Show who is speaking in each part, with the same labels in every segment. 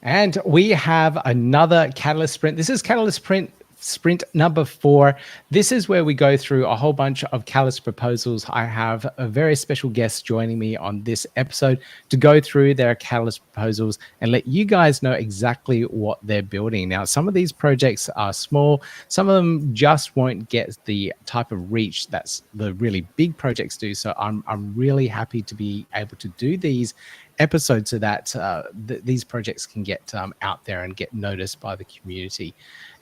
Speaker 1: And we have another Catalyst Sprint. This is Catalyst Sprint number 4. This is where we go through a whole bunch of Catalyst proposals. I have a very special guest joining me on this episode to go through their Catalyst proposals and let you guys know exactly what they're building. Now, some of these projects are small. Some of them just won't get the type of reach that's the really big projects do. So I'm really happy to be able to do these episodes so that these projects can get out there and get noticed by the community.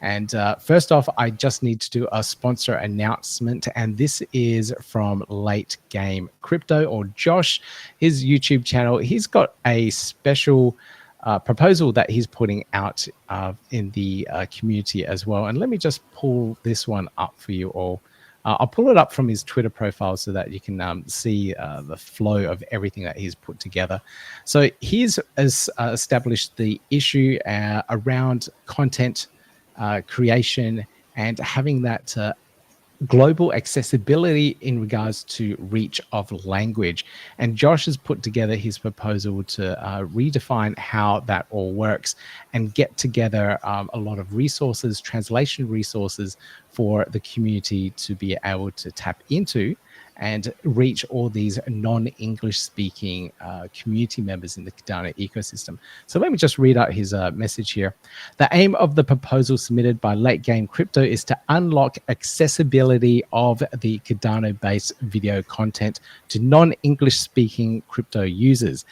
Speaker 1: And first off, I just need to do a sponsor announcement, and this is from Late Game Crypto, or Josh, his YouTube channel. He's got a special proposal that he's putting out in the community as well. And let me just pull this one up for you all. I'll pull it up from his Twitter profile so that you can see the flow of everything that he's put together. So he's established the issue around content creation and having that global accessibility in regards to reach of language. And Josh has put together his proposal to redefine how that all works and get together a lot of resources, translation resources for the community to be able to tap into and reach all these non-English speaking community members in the Cardano ecosystem. So let me just read out his message here. The aim of the proposal submitted by Late Game Crypto is to unlock accessibility of the Cardano-based video content to non-English speaking crypto users.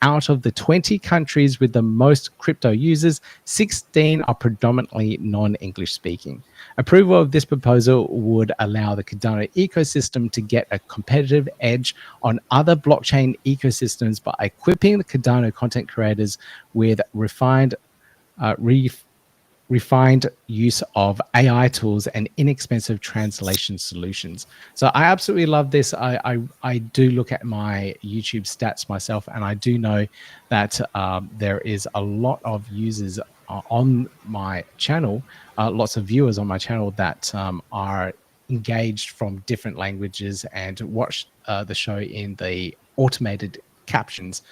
Speaker 1: Out of the 20 countries with the most crypto users, 16 are predominantly non-English speaking. Approval of this proposal would allow the Cardano ecosystem to get a competitive edge on other blockchain ecosystems by equipping the Cardano content creators with refined use of AI tools and inexpensive translation solutions. So I absolutely love this. I do look at my YouTube stats myself, and I do know that there is a lot of users on my channel, lots of viewers on my channel that are engaged from different languages and watch the show in the automated captions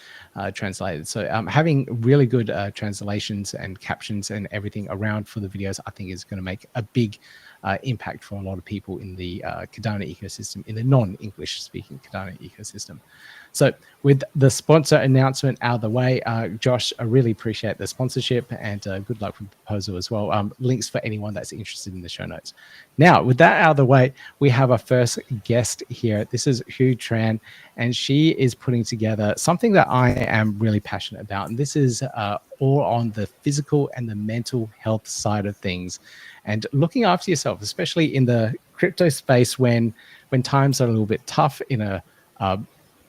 Speaker 1: translated. So having really good translations and captions and everything around for the videos, I think is going to make a big impact for a lot of people in the Cardano ecosystem, in the non-English speaking Cardano ecosystem. So with the sponsor announcement out of the way, Josh, I really appreciate the sponsorship, and good luck with the proposal as well. Links for anyone that's interested in the show notes. Now, with that out of the way, we have our first guest here. This is Hieu Tran, and she is putting together something that I am really passionate about. And this is all on the physical and the mental health side of things, and looking after yourself, especially in the crypto space when times are a little bit tough in a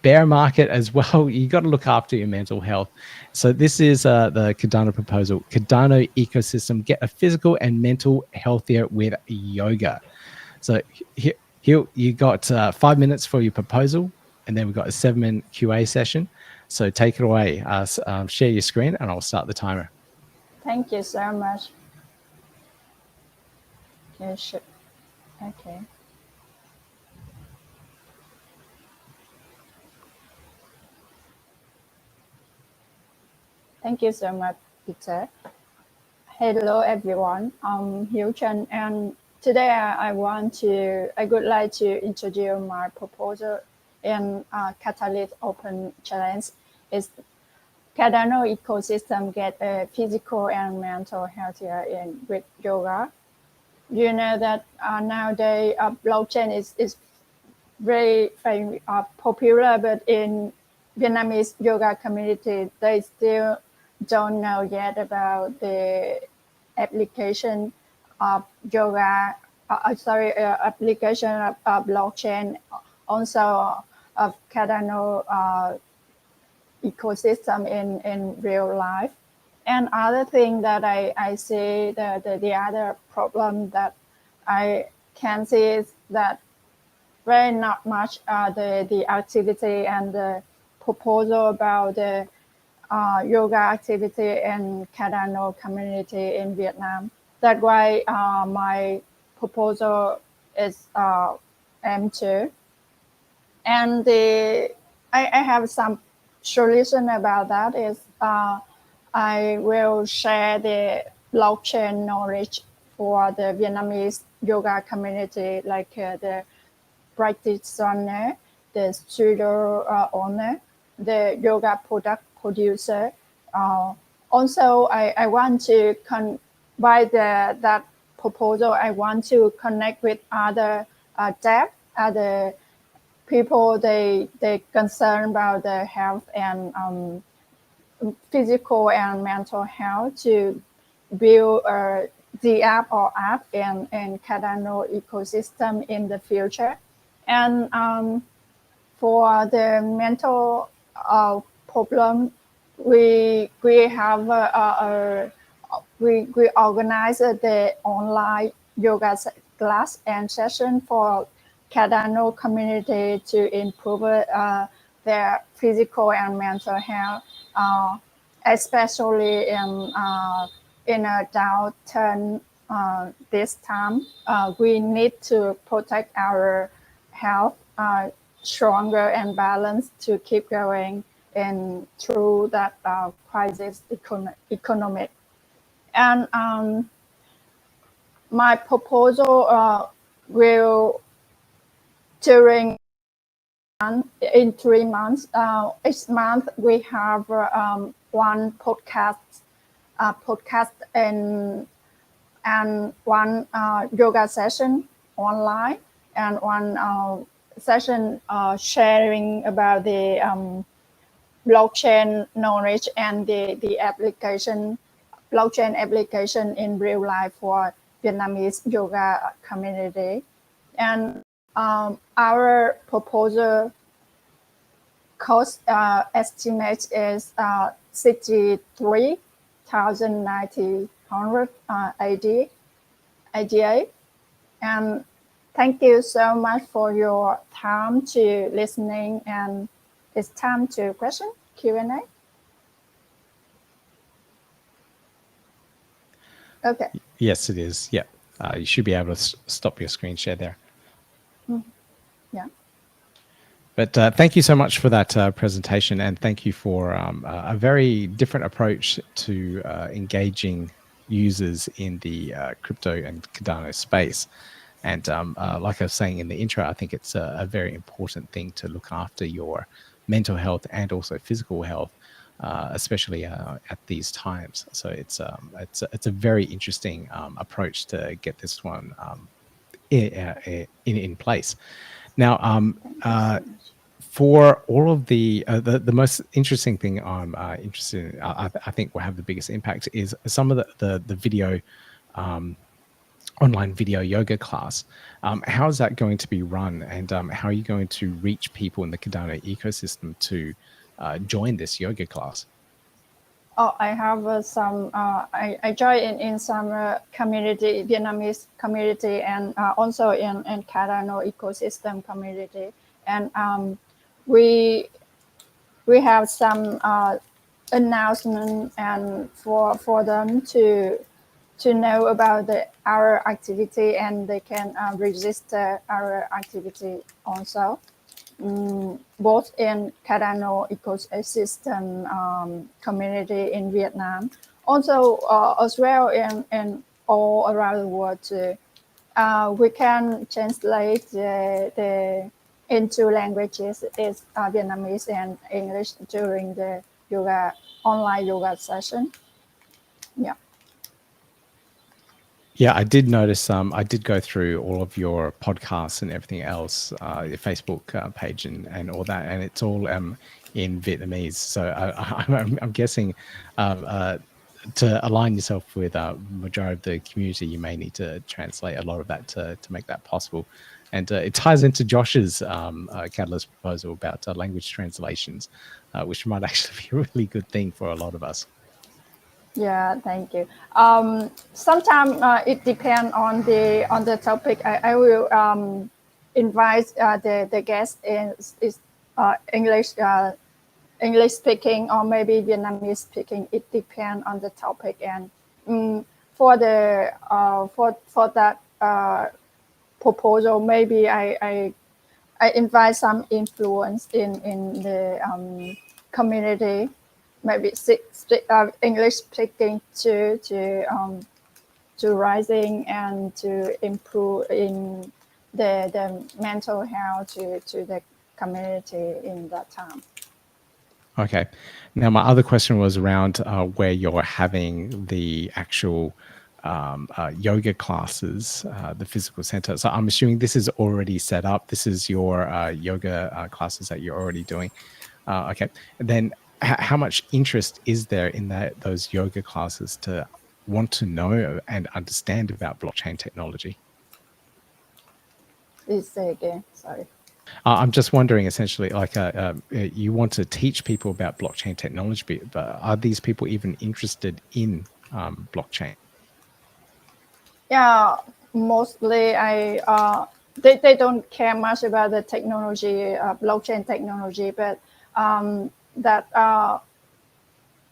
Speaker 1: bear market as well. You got to look after your mental health. So this is the Cardano proposal. Cardano ecosystem, get a physical and mental healthier with yoga. So here you got 5 minutes for your proposal, and then we've got a 7-minute QA session. So take it away. Share your screen, and I'll start the timer.
Speaker 2: Thank you so much. Okay. Thank you so much, Peter. Hello, everyone. I'm Hieu Tran, and today I would like to introduce my proposal in Catalyst Open Challenge. Is Cardano ecosystem get a physical and mental healthier with yoga? You know that nowadays blockchain is very popular, but in Vietnamese yoga community, they still don't know yet about the application of yoga, application of blockchain, also of Cardano ecosystem in real life. And other thing that I see, the other problem that I can see is that very not much the activity and the proposal about the yoga activity in Cardano community in Vietnam. That's why my proposal is M2. And I have some solution about that is I will share the blockchain knowledge for the Vietnamese yoga community, like the practitioner, the studio owner, the yoga product producer. Also, I want to by that proposal, I want to connect with other deaf, other people. They concerned about the health and physical and mental health to build the app or app in Cardano ecosystem in the future. And for the mental problem, we have we organize the online yoga class and session for Cardano community to improve their physical and mental health, especially in a downturn this time. We need to protect our health stronger and balanced to keep going and through that crisis economic. And my proposal will during in 3 months. Each month we have one podcast and one yoga session online and one session sharing about the blockchain knowledge and the application, blockchain application in real life for Vietnamese yoga community. And our proposal cost estimate is 63,900 ADA. And thank you so much for your time to listening, and it's time to question Q&A. Okay.
Speaker 1: Yes, it is. Yeah. You should be able to stop your screen share there.
Speaker 2: Yeah.
Speaker 1: But thank you so much for that presentation, and thank you for a very different approach to engaging users in the crypto and Cardano space. And like I was saying in the intro, I think it's a very important thing to look after your mental health and also physical health, especially at these times. So it's a very interesting approach to get this one in place. Now, for all of the most interesting thing I'm interested in, I think will have the biggest impact is some of the video, online video yoga class. How is that going to be run, and how are you going to reach people in the Cardano ecosystem to join this yoga class?
Speaker 2: Oh, I have some. I joined in some community, Vietnamese community, and also in Cardano ecosystem community. And we have some announcement and for them to know about our activity, and they can register our activity also. Both in Cardano ecosystem community in Vietnam, also as well in all around the world too. We can translate the into languages is Vietnamese and English during the online yoga session. Yeah.
Speaker 1: Yeah, I did notice. I did go through all of your podcasts and everything else, your Facebook page and all that, and it's all in Vietnamese. So I'm guessing to align yourself with majority of the community, you may need to translate a lot of that to make that possible. And it ties into Josh's Catalyst proposal about language translations, which might actually be a really good thing for a lot of us.
Speaker 2: Yeah, thank you. Sometimes it depends on the topic. I will invite the guest is English speaking or maybe Vietnamese speaking. It depends on the topic, and for the for that proposal, maybe I invite some influence in the community. maybe English speaking to rising and to improve in the mental health to the community in that time.
Speaker 1: Okay. Now, my other question was around where you're having the actual yoga classes, the physical center. So I'm assuming this is already set up. This is your yoga classes that you're already doing. Okay. And then how much interest is there in those yoga classes to want to know and understand about blockchain technology?
Speaker 2: Please say again. Sorry.
Speaker 1: I'm just wondering, essentially, like you want to teach people about blockchain technology, but are these people even interested in blockchain?
Speaker 2: Yeah, mostly they don't care much about the technology, blockchain technology, but that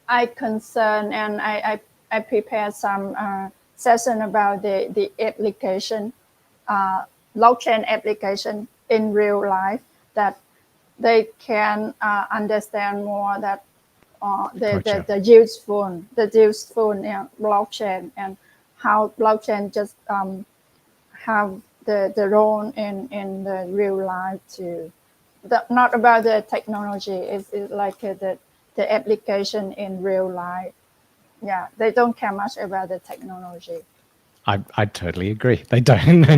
Speaker 2: I concern and I prepare some session about the application, blockchain application in real life that they can understand more that
Speaker 1: Gotcha.
Speaker 2: the useful blockchain and how blockchain just have the role in the real life too. Not about the technology. It's like the application in real life. Yeah, they don't care much about the technology.
Speaker 1: I totally agree. They don't.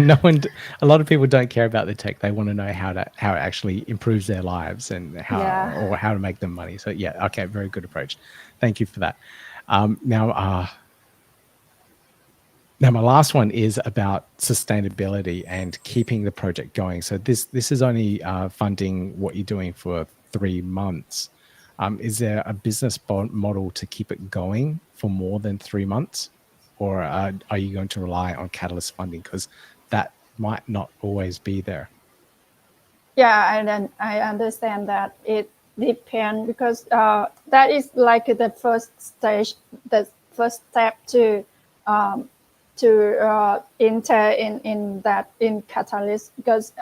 Speaker 1: A lot of people don't care about the tech. They want to know how it actually improves their lives and how to make them money. So yeah, okay, very good approach. Thank you for that. Now my last one is about sustainability and keeping the project going. So this is only funding what you're doing for 3 months. Is there a business model to keep it going for more than 3 months? Or are you going to rely on Catalyst funding? Because that might not always be there.
Speaker 2: Yeah, and then I understand that it depends because that is like the first stage, the first step to enter in Catalyst because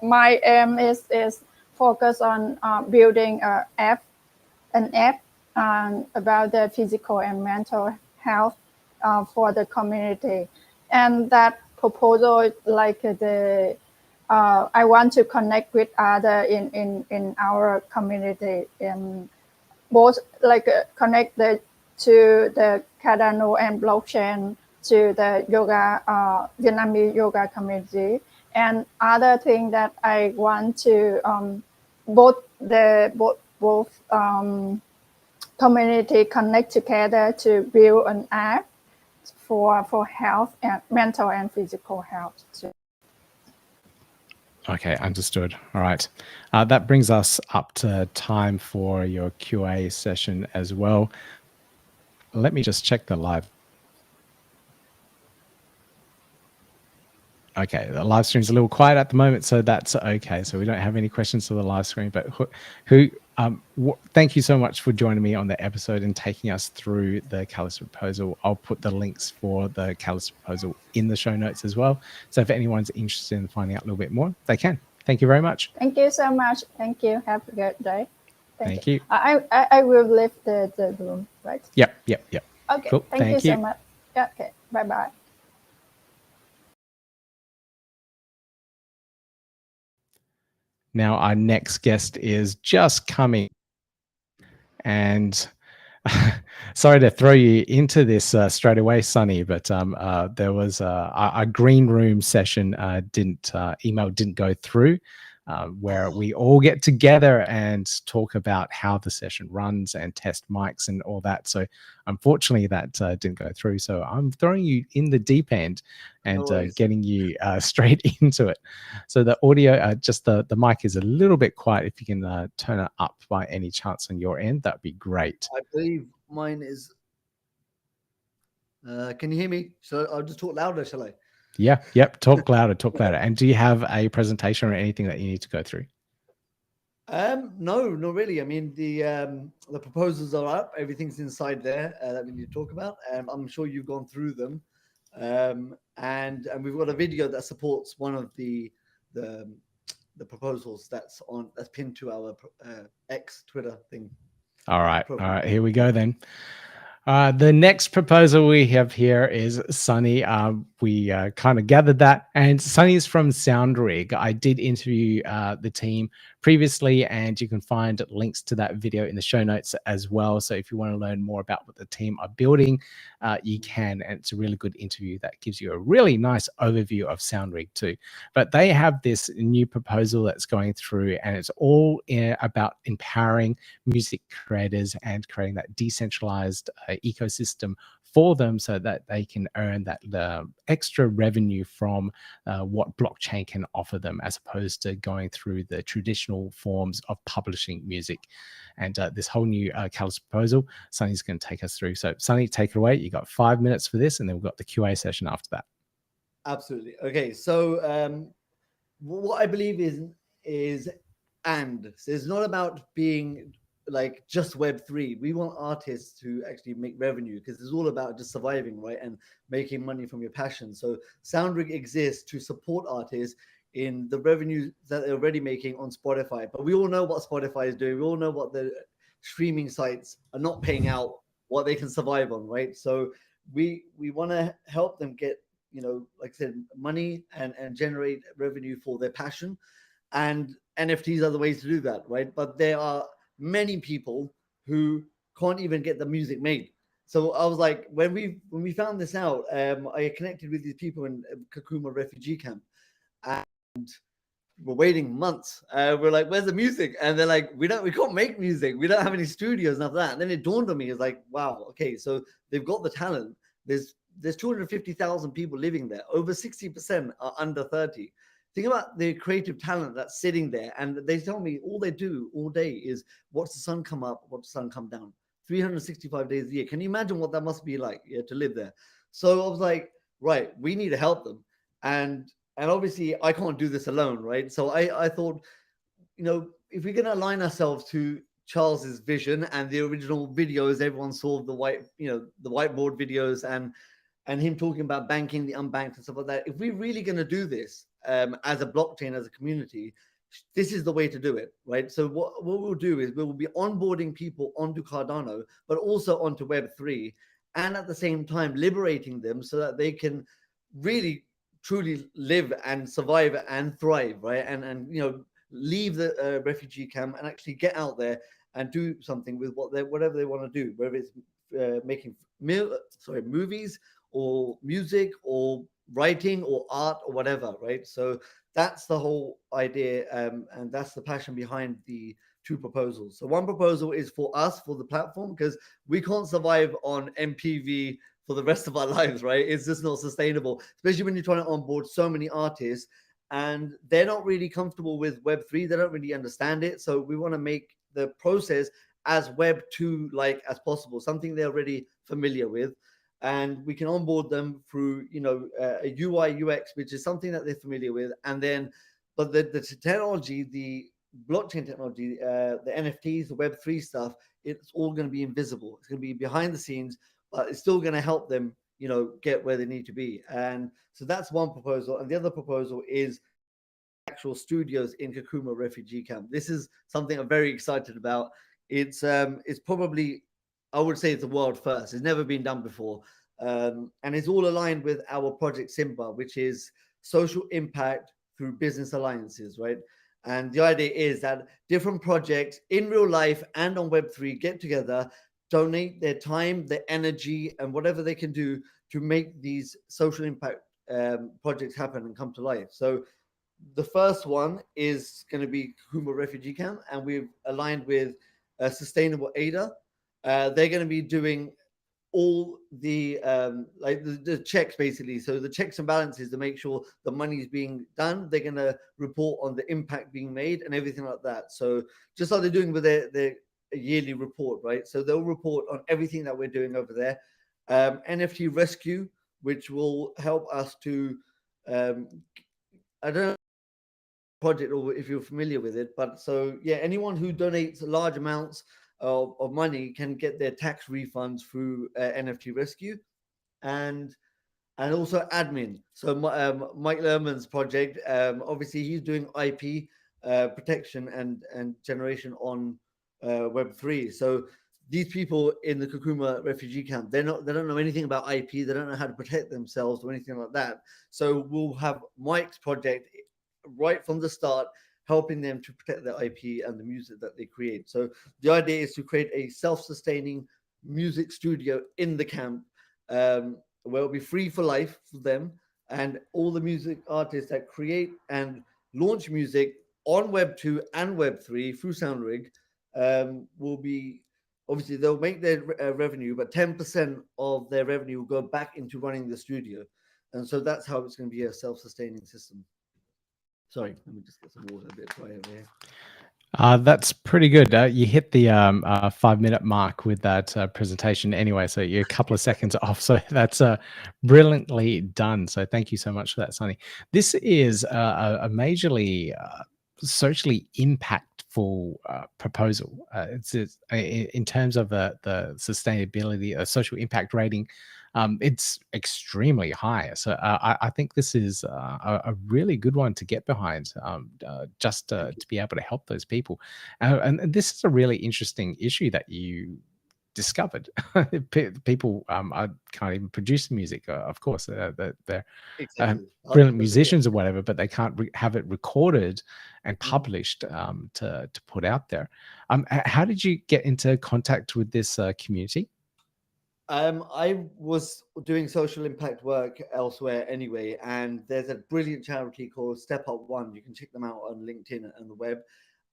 Speaker 2: my aim is focus on building an app about the physical and mental health for the community, and that proposal is like I want to connect with other in our community and both like connect to the Cardano and blockchain to the yoga Vietnamese yoga community, and other thing that I want to both community connect together to build an app for health and mental and physical health too.
Speaker 1: Okay, understood. All right. That brings us up to time for your QA session as well. Let me just check the live. Okay, the live stream's a little quiet at the moment, so that's okay. So we don't have any questions to the live screen, but thank you so much for joining me on the episode and taking us through the Catalyst proposal. I'll put the links for the Catalyst proposal in the show notes as well. So if anyone's interested in finding out a little bit more, they can. Thank you very much.
Speaker 2: Thank you so much. Thank you. Have a good day.
Speaker 1: Thank you.
Speaker 2: I will leave the room, right?
Speaker 1: Yep.
Speaker 2: Okay.
Speaker 1: Cool.
Speaker 2: Thank you so much. Yeah, okay. Bye-bye.
Speaker 1: Now our next guest is just coming, and sorry to throw you into this straight away, Sunny, but there was a green room session email didn't go through, where we all get together and talk about how the session runs and test mics and all that. So unfortunately that didn't go through. So I'm throwing you in the deep end and getting you straight into it. So the audio, just the mic is a little bit quiet. If you can turn it up by any chance on your end, that'd be great.
Speaker 3: I believe mine is. Can you hear me? So I'll just talk louder, shall I?
Speaker 1: Yeah. Yep. Talk louder. Talk louder. And do you have a presentation or anything that you need to go through?
Speaker 3: No, not really. I mean, the proposals are up. Everything's inside there that we need to talk about. I'm sure you've gone through them, and we've got a video that supports one of the proposals that's pinned to our X Twitter thing.
Speaker 1: All right. Here we go then. The next proposal we have here is Sunny. We kind of gathered that, and Sunny's from SoundRig. I did interview the team previously, and you can find links to that video in the show notes as well. So if you want to learn more about what the team are building, you can, and it's a really good interview that gives you a really nice overview of SoundRig too. But they have this new proposal that's going through, and it's all about empowering music creators and creating that decentralized ecosystem for them so that they can earn that extra revenue from what blockchain can offer them, as opposed to going through the traditional forms of publishing music. And this whole new Catalyst proposal, Sunny's going to take us through. So Sunny, take it away. You got 5 minutes for this, and then we've got the QA session after that.
Speaker 3: Absolutely. Okay, so what I believe is so it's not about being like just Web3. We want artists to actually make revenue, because it's all about just surviving, right, and making money from your passion. So SoundRig exists to support artists in the revenue that they're already making on Spotify. But we all know what Spotify is doing. We all know what the streaming sites are not paying out, what they can survive on, right? So we want to help them get, like I said, money and generate revenue for their passion. And NFTs are the ways to do that, right? But there are many people who can't even get the music made. So I was like, when we found this out, I connected with these people in Kakuma refugee camp, and we're waiting months. We're like, where's the music? And they're like, we can't make music. We don't have any studios, nothing like that. And then it dawned on me, it's like, wow, okay, so they've got the talent. There's 250,000 people living there. Over 60% are under 30. Think about the creative talent that's sitting there. And they tell me all they do all day is watch the sun come up, watch the sun come down. 365 days a year. Can you imagine what that must be like, to live there? So I was like, right, we need to help them. And obviously I can't do this alone, right? So I thought, if we're going to align ourselves to Charles's vision and the original videos, everyone saw the whiteboard videos and him talking about banking, the unbanked and stuff like that. If we're really going to do this as a blockchain, as a community, this is the way to do it, right? So what we'll do is we'll be onboarding people onto Cardano, but also onto Web3, and at the same time liberating them so that they can really truly live and survive and thrive, right? And leave the refugee camp and actually get out there and do something with whatever they want to do, whether it's making movies or music or writing or art or whatever, right? So that's the whole idea, and that's the passion behind the two proposals. So one proposal is for us, for the platform, because we can't survive on MPV for the rest of our lives, right? It's just not sustainable, especially when you're trying to onboard so many artists and they're not really comfortable with Web3. They don't really understand it. So we want to make the process as Web2 like as possible, something they're already familiar with. And we can onboard them through, a UI UX, which is something that they're familiar with. And then, but the technology, the blockchain technology, the NFTs, the Web3 stuff, it's all going to be invisible. It's going to be behind the scenes, but it's still going to help them, get where they need to be. And so that's one proposal. And the other proposal is actual studios in Kakuma refugee camp. This is something I'm very excited about. It's probably, I would say it's a world first. It's never been done before. And it's all aligned with our project Simba, which is social impact through business alliances, right? And the idea is that different projects in real life and on Web3 get together, donate their time, their energy, and whatever they can do to make these social impact projects happen and come to life. So the first one is going to be Kakuma refugee camp, and we've aligned with Sustainable ADA. They're going to be doing all the the checks, basically. So the checks and balances to make sure the money is being done. They're going to report on the impact being made and everything like that. So just like they're doing with their yearly report, right? So they'll report on everything that we're doing over there. NFT rescue, which will help us to I don't know project or if you're familiar with it, but so yeah, anyone who donates large amounts of money can get their tax refunds through NFT rescue, and also admin. So Mike Lerman's project, obviously he's doing IP protection and generation on Web3. So these people in the Kakuma refugee camp, they don't know anything about IP. They don't know how to protect themselves or anything like that. So we'll have Mike's project right from the start, helping them to protect their IP and the music that they create. So the idea is to create a self-sustaining music studio in the camp, where it'll be free for life for them, and all the music artists that create and launch music on Web 2 and Web 3 through SoundRig will be, obviously they'll make their revenue, but 10% of their revenue will go back into running the studio. And so that's how it's going to be a self-sustaining system. Sorry, let me just get some water, a bit dry over here.
Speaker 1: That's pretty good. You hit the 5-minute mark with that presentation anyway, so you're a couple of seconds off. So that's brilliantly done. So thank you so much for that, Sonny. This is a majorly socially impactful proposal. It's in terms of the sustainability, social impact rating. It's extremely high. So I think this is a really good one to get behind, just to be able to help those people. And this is a really interesting issue that you discovered. People can't even produce music, of course. They're
Speaker 3: Exactly.
Speaker 1: brilliant musicians or whatever, but they can't have it recorded and
Speaker 3: Mhm.
Speaker 1: published to put out there. How did you get into contact with this community?
Speaker 3: I was doing social impact work elsewhere anyway, and there's a brilliant charity called Step Up One. You can check them out on LinkedIn and the web.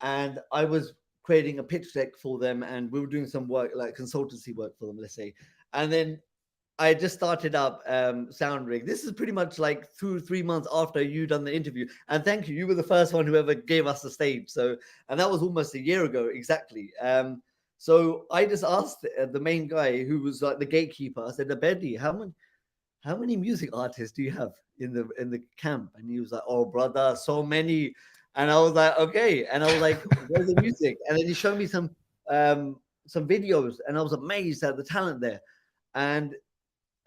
Speaker 3: And I was creating a pitch deck for them, and we were doing some work, like consultancy work for them, let's say. And then I just started up SoundRig. This is pretty much like 2-3 months after you done the interview. And thank you, you were the first one who ever gave us the stage. So, and that was almost a year ago exactly. So I just asked the main guy who was like the gatekeeper. I said, "Abedi, how many music artists do you have in the camp?" And he was like, "Oh, brother, so many." And I was like, "Okay." And I was like, "Where's the music?" And then he showed me some videos, and I was amazed at the talent there. And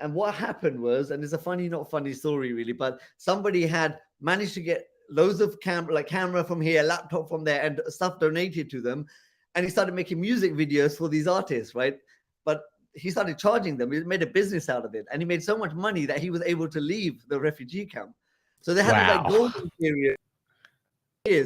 Speaker 3: what happened was, and it's a funny, not funny story really, but somebody had managed to get loads of camera from here, laptop from there, and stuff donated to them. And he started making music videos for these artists, right? But he started charging them. He made a business out of it. And he made so much money that he was able to leave the refugee camp. So they had this like
Speaker 1: Wow.
Speaker 3: golden period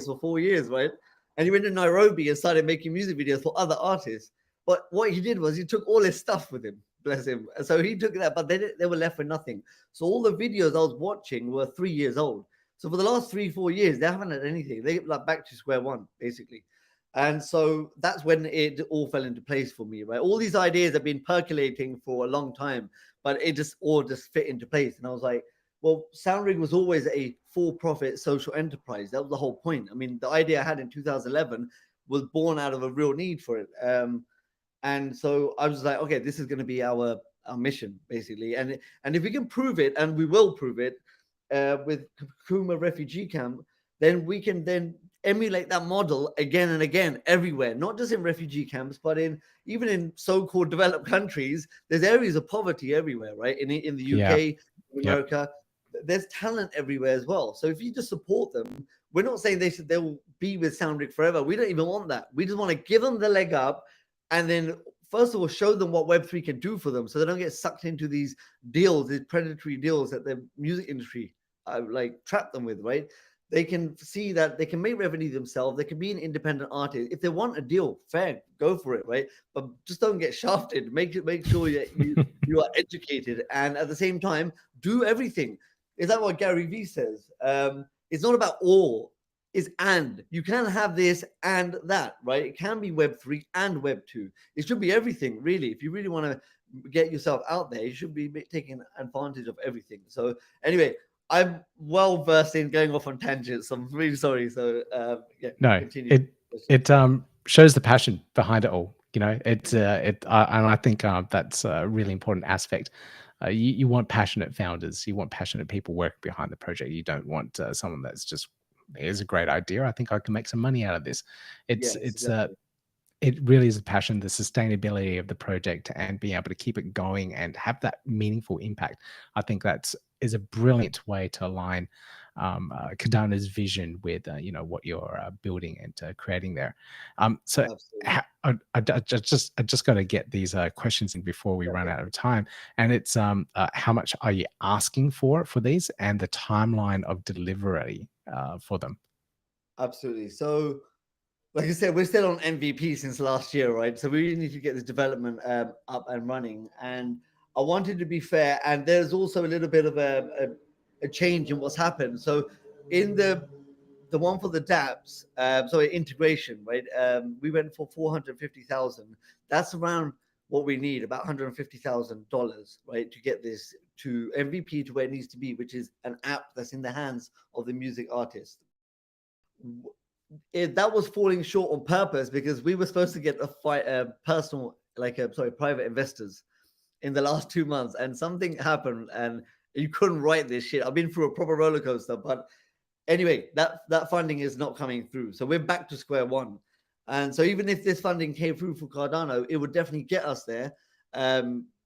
Speaker 3: for 4 years, right? And he went to Nairobi and started making music videos for other artists. But what he did was he took all his stuff with him, bless him. And so he took that, but they were left with nothing. So all the videos I was watching were 3 years old. So for the last 3-4 years, they haven't had anything. They like back to square one, basically. And so that's when it all fell into place for me, right? All these ideas have been percolating for a long time, but it just all just fit into place. And I was like, well, SoundRig was always a for-profit social enterprise. That was the whole point. I mean, the idea I had in 2011 was born out of a real need for it. And so I was like, okay, this is going to be our mission, basically. And if we can prove it, and we will prove it with Kakuma refugee camp, then we can then emulate that model again and again everywhere, not just in refugee camps, but even in so-called developed countries. There's areas of poverty everywhere, right? In the UK, in America, there's talent everywhere as well. So if you just support them, we're not saying they'll be with SoundRig forever. We don't even want that. We just want to give them the leg up, and then first of all show them what Web3 can do for them, so they don't get sucked into these deals, these predatory deals that the music industry like trap them with, right? They can see that they can make revenue themselves. They can be an independent artist. If they want a deal, fair, go for it, right? But just don't get shafted. Make sure that you are educated, and at the same time, do everything. Is that what Gary Vee says? It's not about all. It's and. You can have this and that, right? It can be Web3 and Web2. It should be everything, really. If you really want to get yourself out there, you should be taking advantage of everything. So anyway, I'm well versed in going off on tangents. So I'm really sorry. So yeah,
Speaker 1: No,
Speaker 3: continue.
Speaker 1: it shows the passion behind it all. You know, and I think that's a really important aspect. You want passionate founders. You want passionate people working behind the project. You don't want someone that's just, here's a great idea. I think I can make some money out of this. It's
Speaker 3: exactly.
Speaker 1: It really is a passion, the sustainability of the project, and being able to keep it going and have that meaningful impact. I think is a brilliant way to align Cardano's vision with what you're building and creating there. So I just got to get these questions in before we run out of time. And it's how much are you asking for these, and the timeline of delivery for them?
Speaker 3: Absolutely. So, like I said, we're still on MVP since last year, right? So we really need to get this development up and running. And I wanted to be fair. And there's also a little bit of a change in what's happened. So in the one for the dApps, sorry, integration, right? We went for 450,000. That's around what we need, about $150,000, right, to get this to MVP to where it needs to be, which is an app that's in the hands of the music artist. That was falling short on purpose because we were supposed to get a personal, private investors in the last 2 months, and something happened, and you couldn't write this shit. I've been through a proper roller coaster, but anyway, that funding is not coming through. So we're back to square one. And so even if this funding came through for Cardano, it would definitely get us there.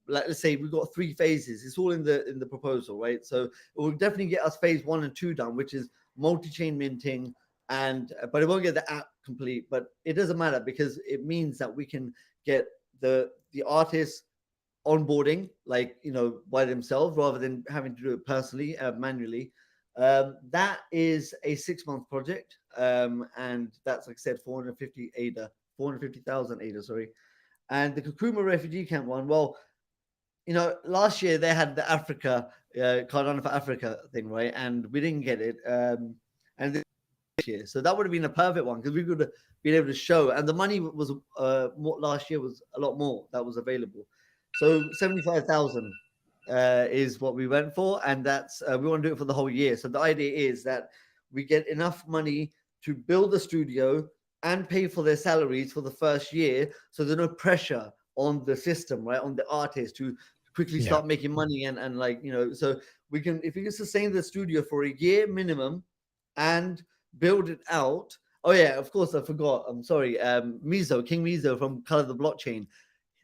Speaker 3: Let's say we've got 3 phases. It's all in the proposal, right? So it will definitely get us phase 1 and 2 done, which is multi-chain minting, but it won't get the app complete. But it doesn't matter because it means that we can get the artists onboarding, by themselves rather than having to do it personally, manually. That is a 6-month project, and that's, like I said, 450,000 ADA, sorry. And the Kakuma refugee camp one, well, last year they had the Africa Cardano for Africa thing, right? And we didn't get it. And this year, so that would have been a perfect one because we could have been able to show. And the money was last year was a lot more that was available. So 75,000 is what we went for, and that's we want to do it for the whole year. So the idea is that we get enough money to build the studio and pay for their salaries for the first year, so there's no pressure on the system, right, on the artist to quickly start making money and so we can, if we can sustain the studio for a year minimum and build it out. Oh yeah, of course I forgot. I'm sorry, King Mizo from Color the Blockchain.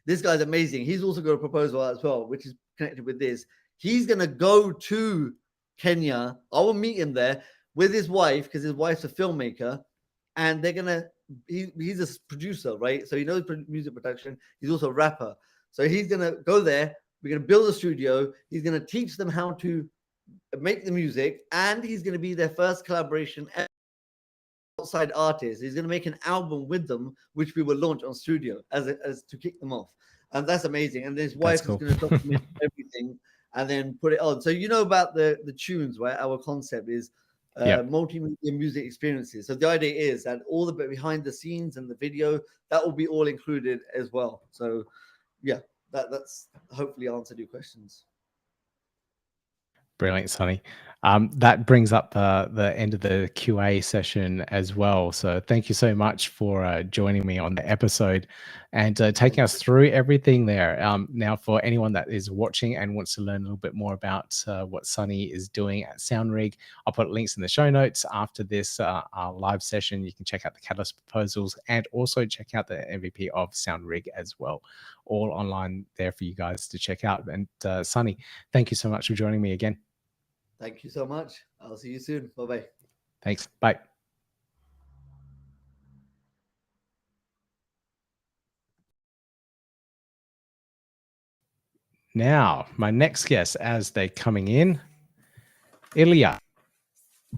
Speaker 3: This guy's amazing. He's also got a proposal as well, which is connected with this. He's going to go to Kenya. I will meet him there with his wife because his wife's a filmmaker. And they're going to, he's a producer, right? So he knows music production. He's also a rapper. So he's going to go there. We're going to build a studio. He's going to teach them how to make the music. And he's going to be their first collaboration outside artist. He's going to make an album with them, which we will launch on studio as to kick them off. And that's amazing. And his wife is going to document everything and then put it on. So about the tunes, right? Our concept is multimedia music experiences. So the idea is that all the behind the scenes and the video, that will be all included as well. So yeah, that's hopefully answered your questions.
Speaker 1: Brilliant, Sonny. That brings up the end of the QA session as well. So thank you so much for joining me on the episode and taking us through everything there. Now, for anyone that is watching and wants to learn a little bit more about what Sonny is doing at SoundRig, I'll put links in the show notes after this our live session. You can check out the Catalyst proposals and also check out the MVP of SoundRig as well. All online there for you guys to check out. And Sonny, thank you so much for joining me again.
Speaker 3: Thank you so much. I'll see you soon. Bye-bye.
Speaker 1: Thanks. Bye. Now, my next guest, as they're coming in, Iliya.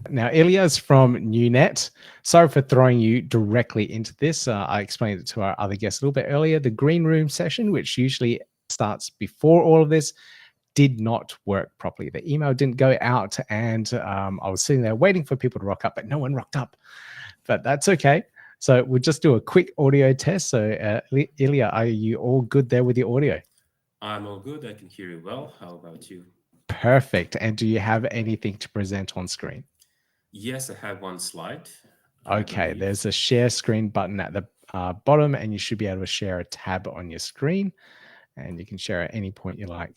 Speaker 1: Now, Iliya is from NuNet. Sorry for throwing you directly into this. I explained it to our other guests a little bit earlier. The green room session, which usually starts before all of this, did not work properly. The email didn't go out, and I was sitting there waiting for people to rock up, but no one rocked up. But that's okay. So we'll just do a quick audio test. So Iliya, are you all good there with your audio?
Speaker 4: I'm all good. I can hear you well. How about you?
Speaker 1: Perfect. And do you have anything to present on screen?
Speaker 4: Yes, I have one slide.
Speaker 1: Okay, there's a share screen button at the bottom, and you should be able to share a tab on your screen, and you can share at any point you like.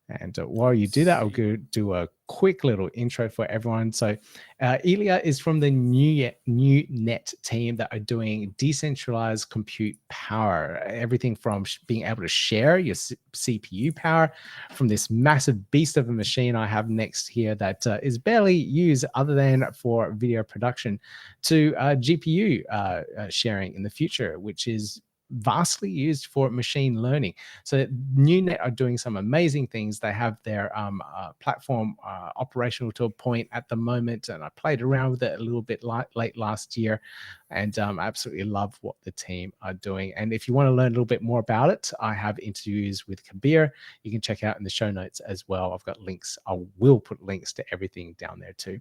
Speaker 1: And while you do that, I'll do a quick little intro for everyone. So Iliya is from the NuNet team that are doing decentralized compute power, everything from being able to share your CPU power from this massive beast of a machine I have next here that is barely used other than for video production, to GPU sharing in the future, which is vastly used for machine learning. So NuNet are doing some amazing things. They have their platform operational to a point at the moment, and I played around with it a little bit late last year, and I absolutely love what the team are doing. And if you want to learn a little bit more about it, I have interviews with Kabir. You can check out in the show notes as well. I've got links. I will put links to everything down there too.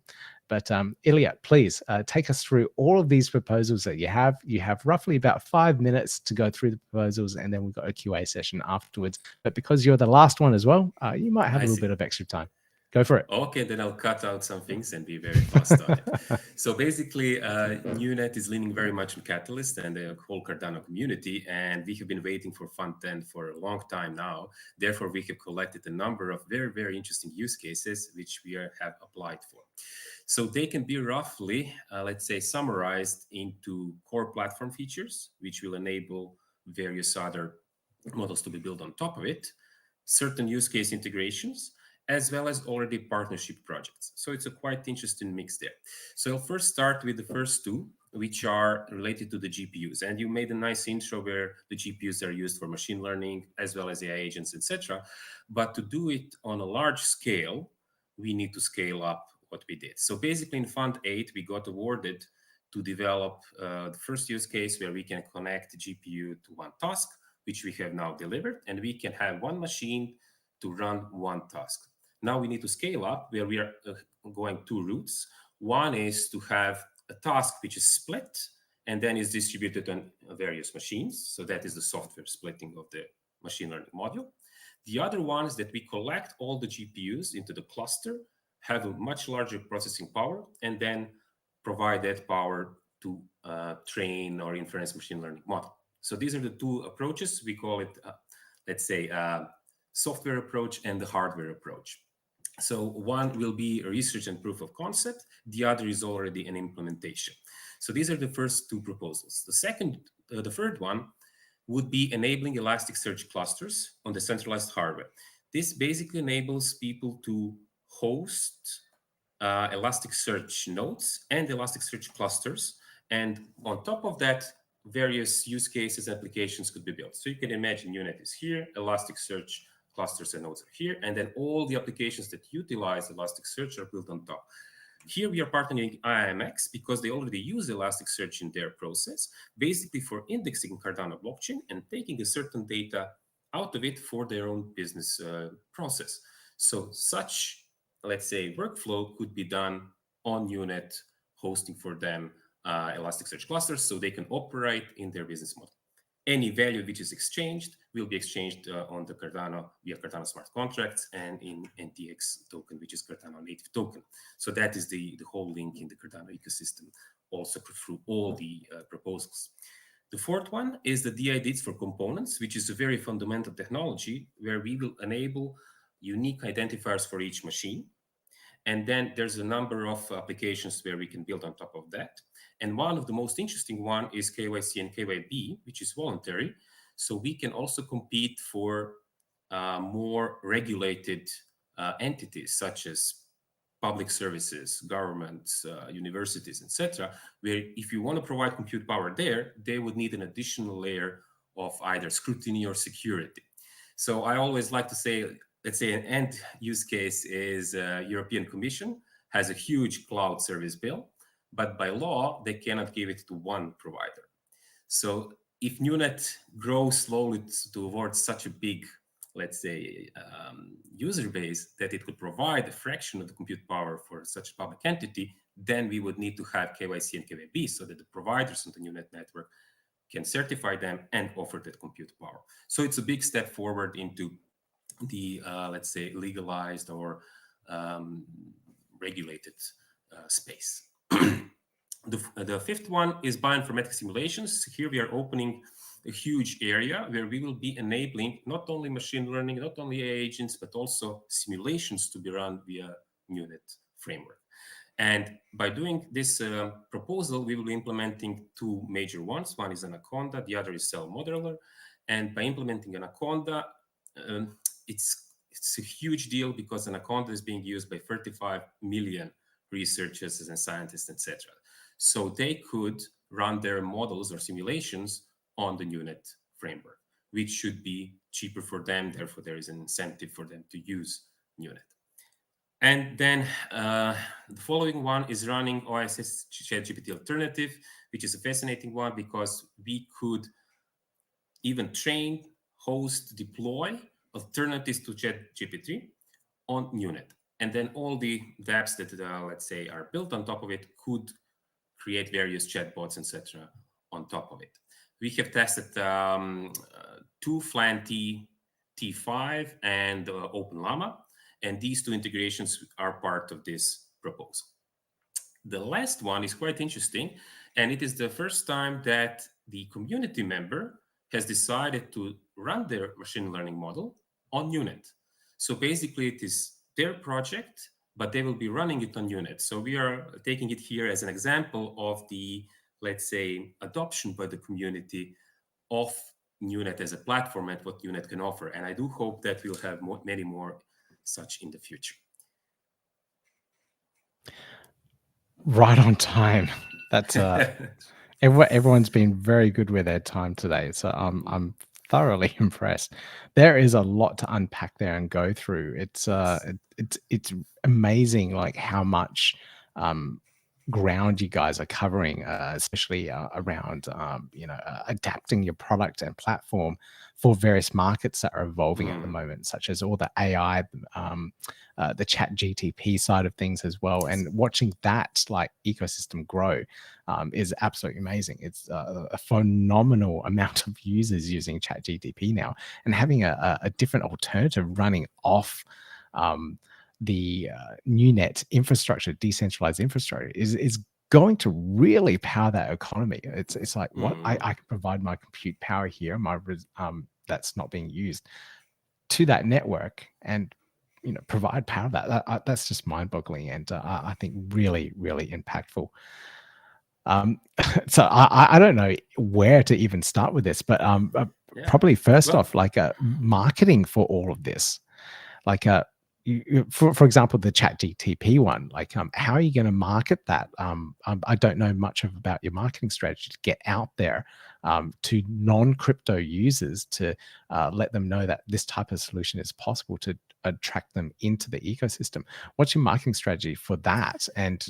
Speaker 1: But Iliya, please take us through all of these proposals that you have. You have roughly about 5 minutes to go through the proposals, and then we've got a QA session afterwards. But because you're the last one as well, you might have a little bit of extra time. Go for it.
Speaker 4: Okay, then I'll cut out some things and be very fast on it. So basically, NuNet is leaning very much on Catalyst and the whole Cardano community, and we have been waiting for Fund10 for a long time now. Therefore, we have collected a number of very, very interesting use cases which we have applied for. So they can be roughly, let's say, summarized into core platform features, which will enable various other models to be built on top of it, certain use case integrations, as well as already partnership projects. So it's a quite interesting mix there. So I'll first start with the first two, which are related to the GPUs. And you made a nice intro where the GPUs are used for machine learning, as well as AI agents, etc. But to do it on a large scale, we need to scale up what we did. So basically in Fund 8, we got awarded to develop the first use case where we can connect the GPU to one task, which we have now delivered, and we can have one machine to run one task. Now we need to scale up where we are going two routes. One is to have a task which is split and then is distributed on various machines. So that is the software splitting of the machine learning module. The other one is that we collect all the GPUs into the cluster, have a much larger processing power, and then provide that power to train or inference machine learning model. So these are the two approaches. We call it, let's say, software approach and the hardware approach. So one will be a research and proof of concept. The other is already an implementation. So these are the first two proposals. The third one would be enabling Elasticsearch clusters on the centralized hardware. This basically enables people to host Elasticsearch nodes and Elasticsearch clusters. And on top of that, various use cases, applications could be built. So you can imagine NuNet is here, Elasticsearch clusters and nodes are here, and then all the applications that utilize Elasticsearch are built on top. Here we are partnering IIMX because they already use Elasticsearch in their process, basically for indexing Cardano blockchain and taking a certain data out of it for their own business process. So such, let's say, workflow could be done on NuNet, hosting for them Elasticsearch clusters so they can operate in their business model. Any value which is exchanged will be exchanged on the Cardano via Cardano smart contracts and in NTX token, which is Cardano native token. So that is the whole link in the Cardano ecosystem, also through all the proposals. The fourth one is the DIDs for components, which is a very fundamental technology where we will enable unique identifiers for each machine. And then there's a number of applications where we can build on top of that. And one of the most interesting one is KYC and KYB, which is voluntary. So we can also compete for more regulated entities, such as public services, governments, universities, etc., where if you want to provide compute power there, they would need an additional layer of either scrutiny or security. So I always like to say, let's say an end use case is European Commission has a huge cloud service bill, but by law, they cannot give it to one provider. So if NuNet grows slowly towards such a big, let's say, user base that it could provide a fraction of the compute power for such a public entity, then we would need to have KYC and KYB so that the providers on the NuNet network can certify them and offer that compute power. So it's a big step forward into the, let's say, legalized or regulated space. The fifth one is bioinformatics simulations. Here we are opening a huge area where we will be enabling not only machine learning, not only AI agents, but also simulations to be run via NuNet framework. And by doing this proposal, we will be implementing two major ones. One is Anaconda, the other is Cell Modeler. And by implementing Anaconda, it's a huge deal because Anaconda is being used by 35 million researchers and scientists, etc. So they could run their models or simulations on the NuNet framework, which should be cheaper for them. Therefore, there is an incentive for them to use NuNet. And then the following one is running OSS ChatGPT alternative, which is a fascinating one because we could even train, host, deploy alternatives to ChatGPT on NuNet. And then all the dApps that, let's say, are built on top of it could create various chatbots, etc. on top of it. We have tested two Flan T5 and OpenLlama. And these two integrations are part of this proposal. The last one is quite interesting, and it is the first time that the community member has decided to run their machine learning model on NuNet. So basically, it is their project, but they will be running it on NuNet. So we are taking it here as an example of the, let's say, adoption by the community of NuNet as a platform and what NuNet can offer. And I do hope that we'll have many more such in the future.
Speaker 1: Right on time. That's everyone's been very good with their time today, so I'm thoroughly impressed. There is a lot to unpack there and go through. It's amazing, like how much ground you guys are covering, especially around adapting your product and platform for various markets that are evolving at the moment, such as all the AI, the chat GTP side of things as well. And watching that like ecosystem grow is absolutely amazing. It's a phenomenal amount of users using chat GTP now, and having a different alternative running off the NuNet infrastructure, decentralized infrastructure, is going to really power that economy. It's like what I can provide my compute power here, my that's not being used, to that network, and provide power. That's just mind-boggling, and I think really, really impactful. So I don't know where to even start with this, but probably first off, like marketing for all of this, like for example, the chat GTP one, like how are you going to market that? I don't know much about your marketing strategy to get out there to non-crypto users to let them know that this type of solution is possible, to attract them into the ecosystem. What's your marketing strategy for that? And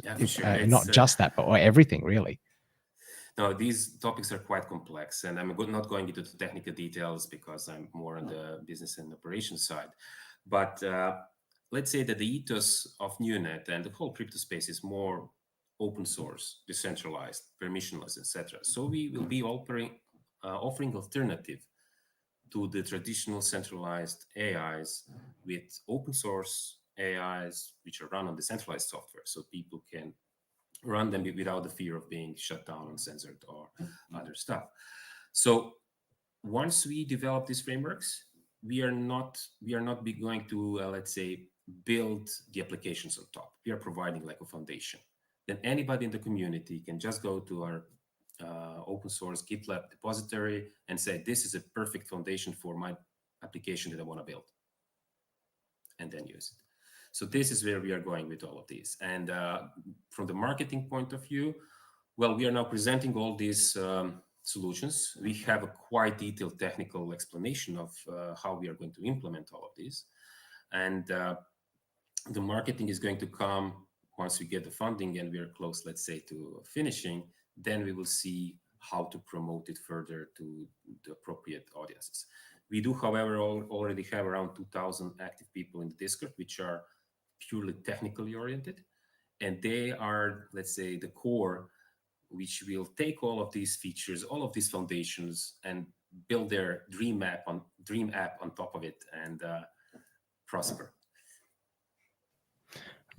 Speaker 1: not just that, but everything really.
Speaker 4: No, these topics are quite complex, and I'm not going into the technical details because I'm more on the business and operations side. But let's say that the ethos of NuNet and the whole crypto space is more open source, decentralized, permissionless, etc. So we will be offering alternative to the traditional centralized AIs with open source AIs, which are run on decentralized software, so people can run them without the fear of being shut down and censored or other stuff. So once we develop these frameworks, we are not going to let's say build the applications on top. We are providing like a foundation. Then anybody in the community can just go to our open source GitLab repository and say, this is a perfect foundation for my application that I want to build, and then use it. So this is where we are going with all of these. And from the marketing point of view, well, we are now presenting all these solutions. We have a quite detailed technical explanation of how we are going to implement all of these. And the marketing is going to come once we get the funding and we are close, let's say, to finishing. Then we will see how to promote it further to the appropriate audiences. We do, however, already have around 2,000 active people in the Discord, which are purely technically oriented. And they are, let's say, the core, which will take all of these features, all of these foundations, and build their dream app on top of it and prosper.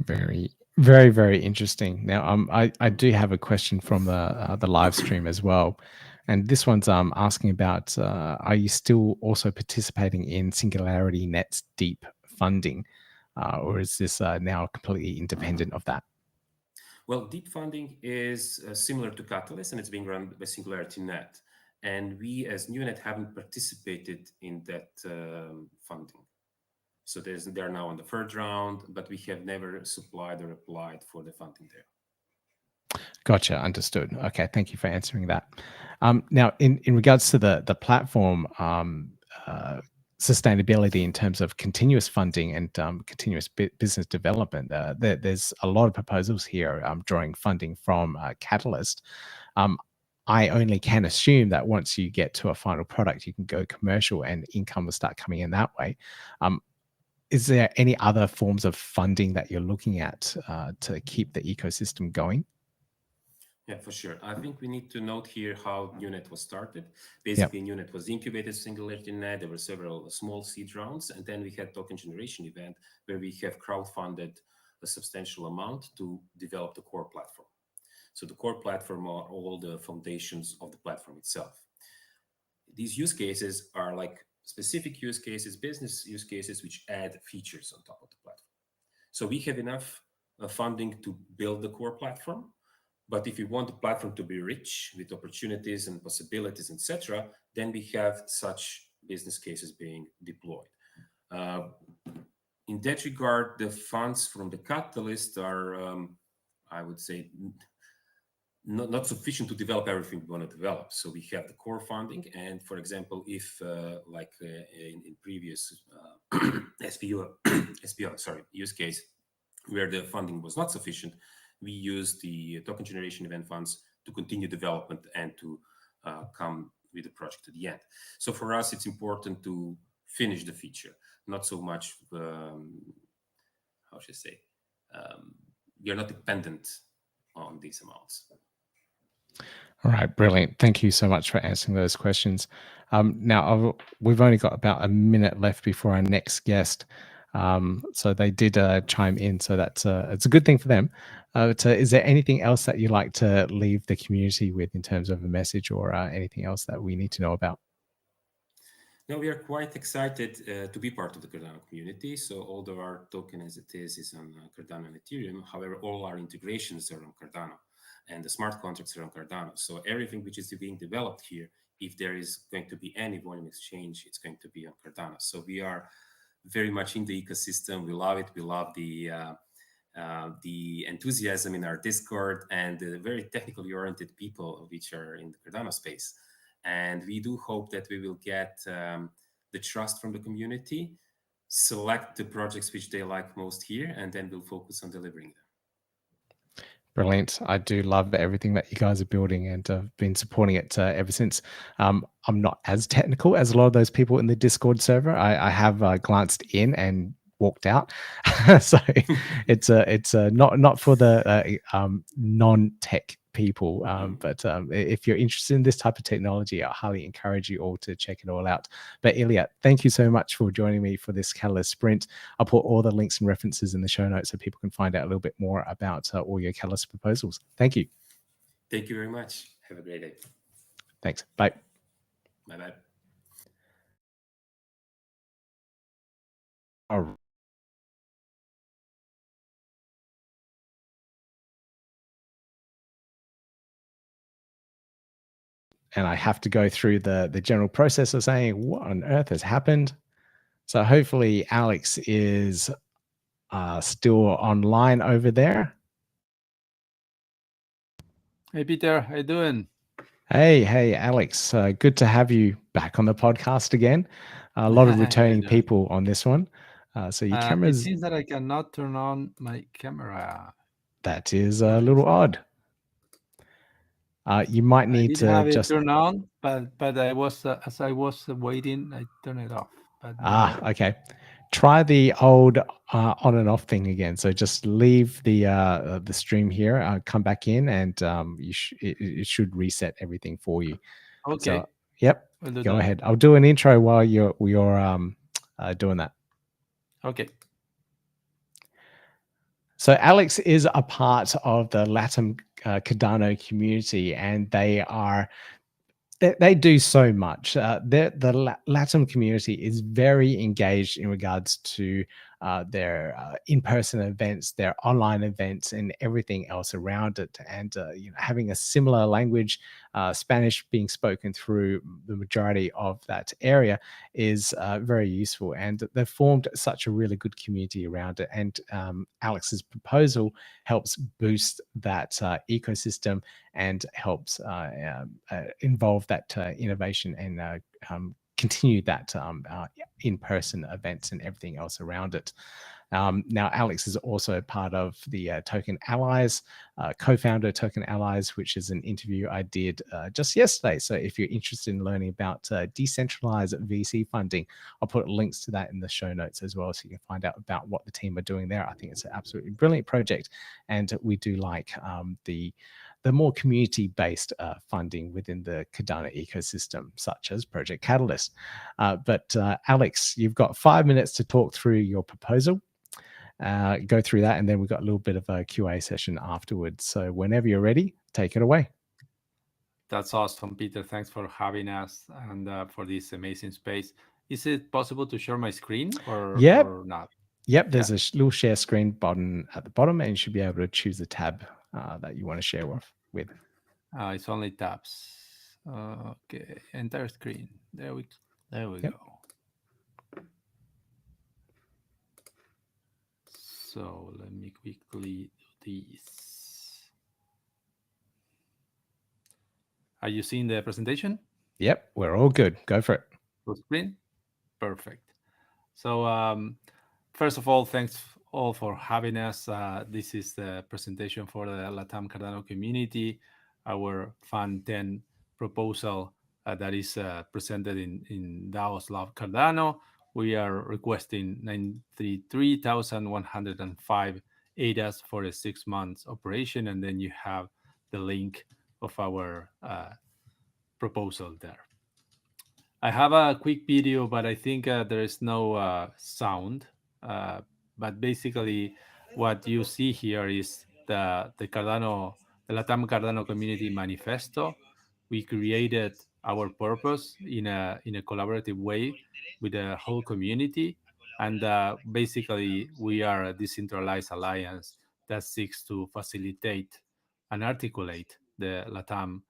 Speaker 1: Very, very, very interesting. Now, I do have a question from the live stream as well. And this one's asking about, are you still also participating in Singularity Net's deep funding? Or is this now completely independent of that?
Speaker 4: Well, deep funding is similar to Catalyst, and it's being run by Singularity Net. And we, as NuNet, haven't participated in that funding. So they're now on the third round, but we have never supplied or applied for the funding there.
Speaker 1: Gotcha. Understood. Okay. Thank you for answering that. Now, in regards to the platform sustainability in terms of continuous funding and continuous business development, there's a lot of proposals here drawing funding from Catalyst. I only can assume that once you get to a final product, you can go commercial and income will start coming in that way. Is there any other forms of funding that you're looking at to keep the ecosystem going?
Speaker 4: Yeah, for sure. I think we need to note here how NuNet was started. Basically, NuNet was incubated Singularity Net. There were several small seed rounds, and then we had token generation event where we have crowdfunded a substantial amount to develop the core platform. So the core platform are all the foundations of the platform itself. These use cases are like specific use cases, business use cases, which add features on top of the platform. So we have enough funding to build the core platform. But if you want the platform to be rich with opportunities and possibilities, etc., then we have such business cases being deployed. In that regard, the funds from the Catalyst are, I would say, not sufficient to develop everything we want to develop. So we have the core funding. And for example, if like in previous SPO, use case, where the funding was not sufficient, we use the token generation event funds to continue development and to come with the project to the end. So for us, it's important to finish the feature, not so much, how should I say, we are not dependent on these amounts.
Speaker 1: All right, brilliant. Thank you so much for answering those questions. Now, we've only got about a minute left before our next guest. So they did chime in, so that's it's a good thing for them. Is there anything else that you'd like to leave the community with in terms of a message or anything else that we need to know about?
Speaker 4: No, we are quite excited to be part of the Cardano community. So although our token as it is on Cardano and Ethereum, however, all our integrations are on Cardano and the smart contracts are on Cardano. So everything which is being developed here, if there is going to be any volume exchange, it's going to be on Cardano. So we are very much in the ecosystem. We love it. We love the enthusiasm in our Discord and the very technically oriented people which are in the Cardano space. And we do hope that we will get the trust from the community, select the projects which they like most here, and then we'll focus on delivering them.
Speaker 1: Brilliant. I do love everything that you guys are building and have been supporting it ever since. I'm not as technical as a lot of those people in the Discord server. I have glanced in and walked out. So it's not for the non-tech people. But if you're interested in this type of technology, I highly encourage you all to check it all out. But Iliya, thank you so much for joining me for this Catalyst Sprint. I'll put all the links and references in the show notes so people can find out a little bit more about all your Catalyst proposals. Thank you.
Speaker 4: Thank you very much. Have a great day.
Speaker 1: Thanks. Bye.
Speaker 4: Bye-bye.
Speaker 1: All right. And I have to go through the general process of saying what on earth has happened. So hopefully Alex is still online over there.
Speaker 5: Hey, Peter, how you doing?
Speaker 1: Hey, Alex. Good to have you back on the podcast again. A lot of returning people on this one. So your camera's...
Speaker 5: It seems that I cannot turn on my camera.
Speaker 1: That is a little odd. You might need to
Speaker 5: have
Speaker 1: just
Speaker 5: it turn on, but I was as I was waiting, I turned it off. But
Speaker 1: okay. Try the old on and off thing again. So just leave the stream here, come back in, and it should reset everything for you.
Speaker 5: Okay.
Speaker 1: So, yep. Go ahead. I'll do an intro while you're doing that.
Speaker 5: Okay.
Speaker 1: So Alex is a part of the Latam Cardano community, and they are They do so much. The Latam community is very engaged in regards to their in-person events, their online events, and everything else around it. And having a similar language, Spanish being spoken through the majority of that area, is very useful. And they've formed such a really good community around it. And Alex's proposal helps boost that ecosystem and helps involve that innovation and continue that in-person events and everything else around it. Now, Alex is also part of the Token Allies, co-founder Token Allies, which is an interview I did just yesterday. So if you're interested in learning about decentralized VC funding, I'll put links to that in the show notes as well, so you can find out about what the team are doing there. I think it's an absolutely brilliant project, and we do like the more community-based funding within the Cardano ecosystem, such as Project Catalyst. But Alex, you've got 5 minutes to talk through your proposal, go through that, and then we've got a little bit of a QA session afterwards. So whenever you're ready, take it away.
Speaker 5: That's awesome, Peter. Thanks for having us and for this amazing space. Is it possible to share my screen or not?
Speaker 1: Yep, there's a little share screen button at the bottom, and you should be able to choose the tab that you want to share with.
Speaker 5: It's only tabs. Okay, entire screen. There we go. So let me quickly do this. Are you seeing the presentation?
Speaker 1: Yep, we're all good. Go for it.
Speaker 5: Full screen? Perfect. So first of all, thanks all for having us. This is the presentation for the Latam Cardano community, our Fund 10 proposal that is presented in DAOZ Love Cardano. We are requesting 93,105 ADAs for a 6 months operation, and then you have the link of our proposal there. I have a quick video, but I think there is no sound. But basically, what you see here is the Latam Cardano Community Manifesto. We created our purpose in a collaborative way with the whole community, and basically, we are a decentralized alliance that seeks to facilitate and articulate the Latam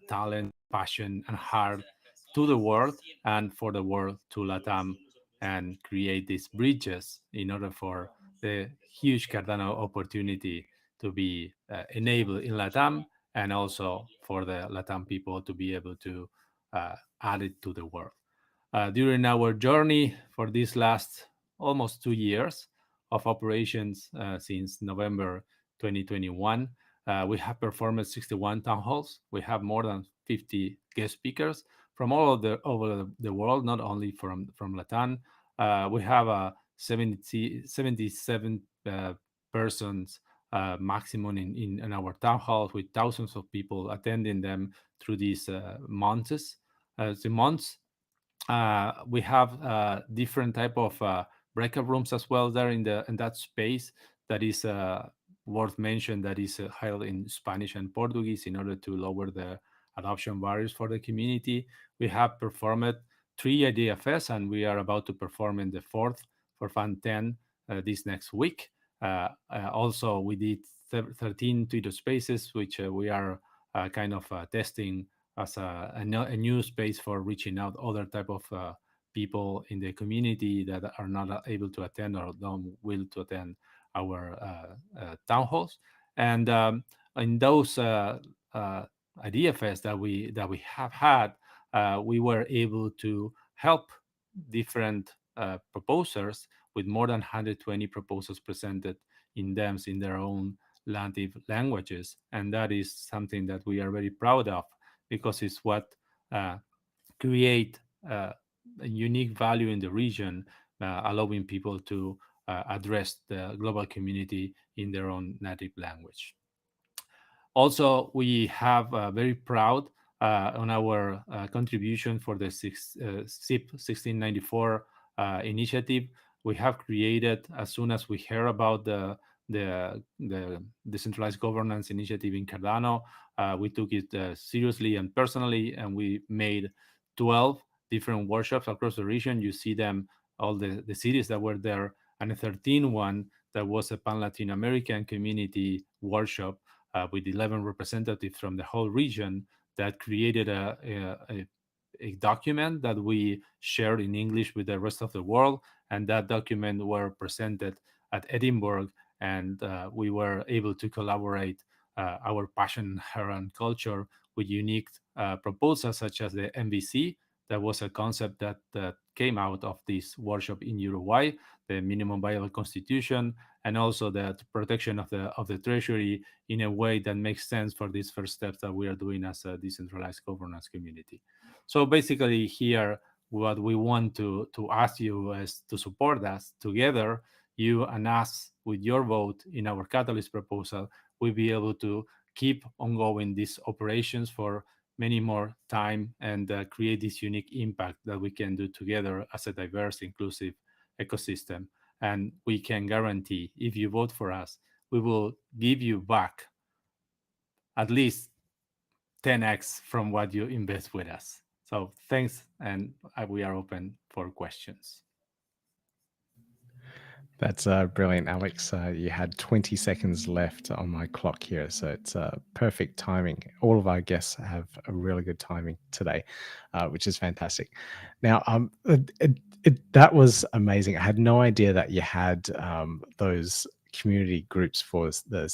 Speaker 5: talent, passion, and heart to the world and for the world to Latam, and create these bridges in order for the huge Cardano opportunity to be enabled in Latam, and also for the Latam people to be able to add it to the world. During our journey for these last almost 2 years of operations since November 2021, we have performed 61 town halls. We have more than 50 guest speakers from all over the world, not only from Latam. We have 77 persons maximum in our town halls, with thousands of people attending them through these months. We have different type of breakout rooms as well there in that space that is worth mentioning, that is held in Spanish and Portuguese in order to lower the adoption barriers for the community. We have performed 3 ADAOZ, and we are about to perform in the 4th for Fund 10 this next week. Also, we did 13 Twitter Spaces, which we are kind of testing as a new space for reaching out other type of people in the community that are not able to attend or don't will to attend our town halls. And in those ADAOZ that we have had, we were able to help different proposers with more than 120 proposals presented in them in their own native languages, and that is something that we are very proud of, because it's what create a unique value in the region, allowing people to address the global community in their own native language. Also, we have very proud on our contribution for the SIP 1694 initiative. We have created, as soon as we hear about the the decentralized governance initiative in Cardano. We took it seriously and personally, and we made 12 different workshops across the region. You see them, all the cities that were there, and a 13th one that was a Pan-Latin American community workshop with 11 representatives from the whole region that created a document that we shared in English with the rest of the world. And that document were presented at Edinburgh, and we were able to collaborate our passion around culture with unique proposals such as the MVC. That was a concept that came out of this workshop in Uruguay, the minimum viable constitution, and also the protection of the treasury in a way that makes sense for these first steps that we are doing as a decentralized governance community. So basically here, what we want to ask you is to support us together, you and us, with your vote in our catalyst proposal. We'll be able to keep ongoing these operations for many more time and create this unique impact that we can do together as a diverse, inclusive ecosystem. And we can guarantee, if you vote for us, we will give you back at least 10x from what you invest with us. So thanks, and we are open for questions.
Speaker 1: That's brilliant, Alex. You had 20 seconds left on my clock here, so it's perfect timing. All of our guests have a really good timing today, which is fantastic. Now, that was amazing. I had no idea that you had those community groups for the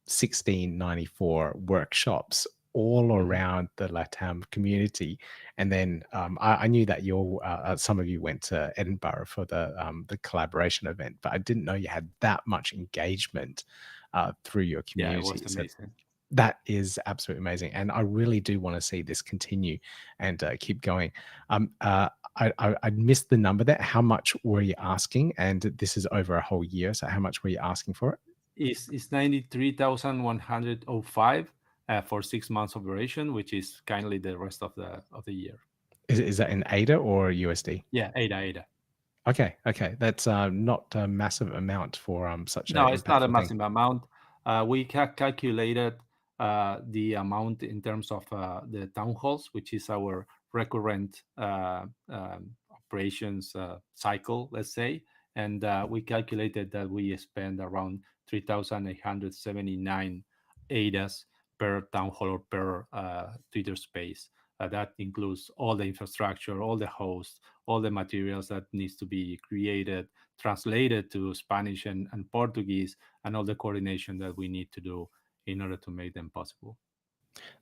Speaker 1: 1694 workshops all around the Latam community. And then I knew that some of you went to Edinburgh for the collaboration event, but I didn't know you had that much engagement through your community.
Speaker 5: Yeah, it was amazing.
Speaker 1: So that is absolutely amazing. And I really do want to see this continue and keep going. I missed the number there. How much were you asking? And this is over a whole year. So how much were you asking for it?
Speaker 5: It's 93,105 for 6 months operation, which is kindly the rest of the year.
Speaker 1: Is that in ADA or USD?
Speaker 5: Yeah, ADA.
Speaker 1: Okay. That's not a massive amount for such.
Speaker 5: No, it's not a massive amount. We calculated the amount in terms of the town halls, which is our recurrent operations cycle, let's say. And we calculated that we spend around 3,879 ADAs per town hall or per Twitter space. That includes all the infrastructure, all the hosts, all the materials that needs to be created, translated to Spanish and Portuguese, and all the coordination that we need to do in order to make them possible.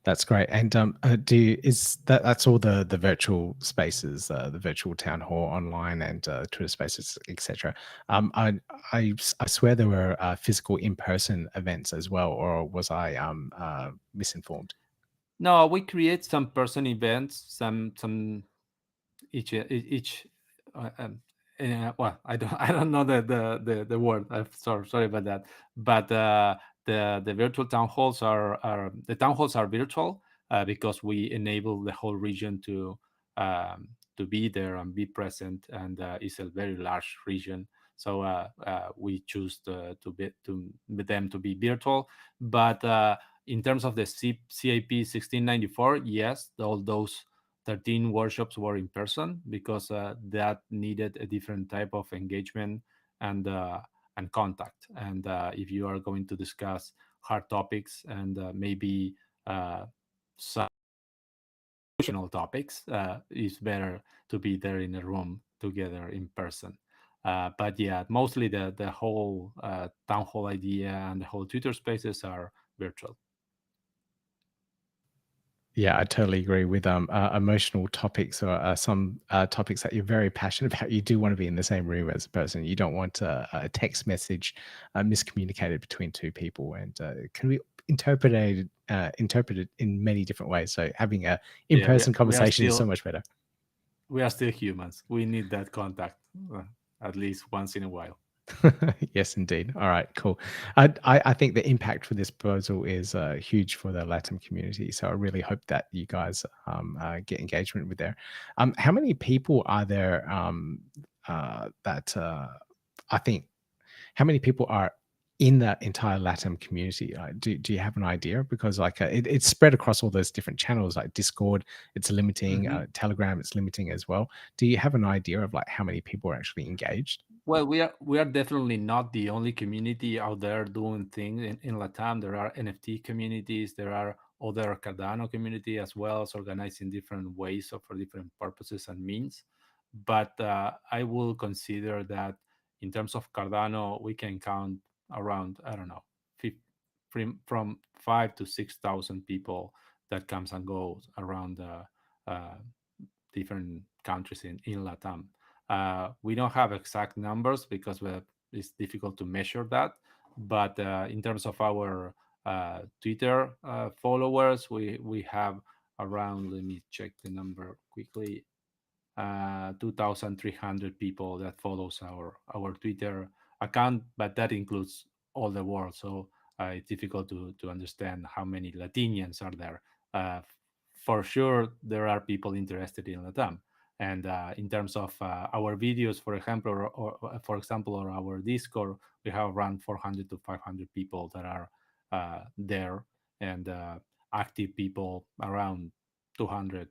Speaker 1: That's great. And that's all the virtual spaces, the virtual town hall online and Twitter spaces, etc. I swear there were physical in-person events as well, or was I misinformed?
Speaker 5: No, we create some person events, some each well, I don't know the word. I'm sorry about that. But the virtual town halls are virtual because we enable the whole region to be there and be present, and it's a very large region. So we choose them to be virtual. But in terms of the CIP 1694, yes, all those 13 workshops were in person because that needed a different type of engagement and contact. And if you are going to discuss hard topics and maybe some emotional topics, it's better to be there in a room together in person. But yeah, mostly the whole town hall idea and the whole Twitter spaces are virtual.
Speaker 1: Yeah, I totally agree with emotional topics or some topics that you're very passionate about. You do want to be in the same room as a person. You don't want a text message miscommunicated between two people, and it can be interpreted in many different ways. So having a in-person conversation is so much better.
Speaker 5: We are still humans. We need that contact at least once in a while.
Speaker 1: Yes, indeed. All right, cool. I think the impact for this proposal is huge for the Latam community. So I really hope that you guys get engagement with there. How many people are there how many people are in that entire Latam community? Do you have an idea? Because like it's spread across all those different channels, like Discord, it's limiting, Telegram, it's limiting as well. Do you have an idea of like how many people are actually engaged?
Speaker 5: Well, we are definitely not the only community out there doing things in Latam. There are NFT communities, there are other Cardano community as well, as organized in different ways or for different purposes and means. But I will consider that in terms of Cardano, we can count around, I don't know, from 5 to 6,000 people that comes and goes around different countries in Latam. We don't have exact numbers because it's difficult to measure that. But in terms of our Twitter followers, we have around, let me check the number quickly, 2,300 people that follows our Twitter account, but that includes all the world. So it's difficult to understand how many Latinians are there. For sure, there are people interested in Latam. And in terms of our videos, for example, or our Discord, we have around 400 to 500 people that are there, and active people around 200,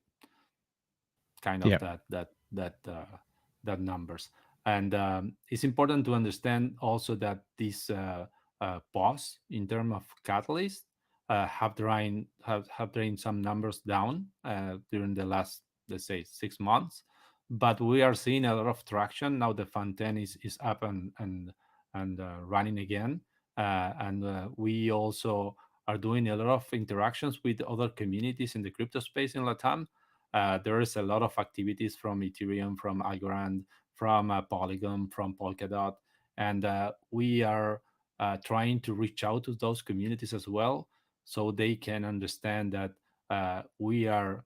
Speaker 5: kind of
Speaker 1: Yep.
Speaker 5: that numbers. And it's important to understand also that this pause in terms of catalyst have drained some numbers down during the last, let's say, 6 months. But we are seeing a lot of traction now. The Fund 10 is up and running again, and we also are doing a lot of interactions with other communities in the crypto space in Latam. There is a lot of activities from Ethereum, from Algorand, from Polygon, from Polkadot, and we are trying to reach out to those communities as well, so they can understand that we are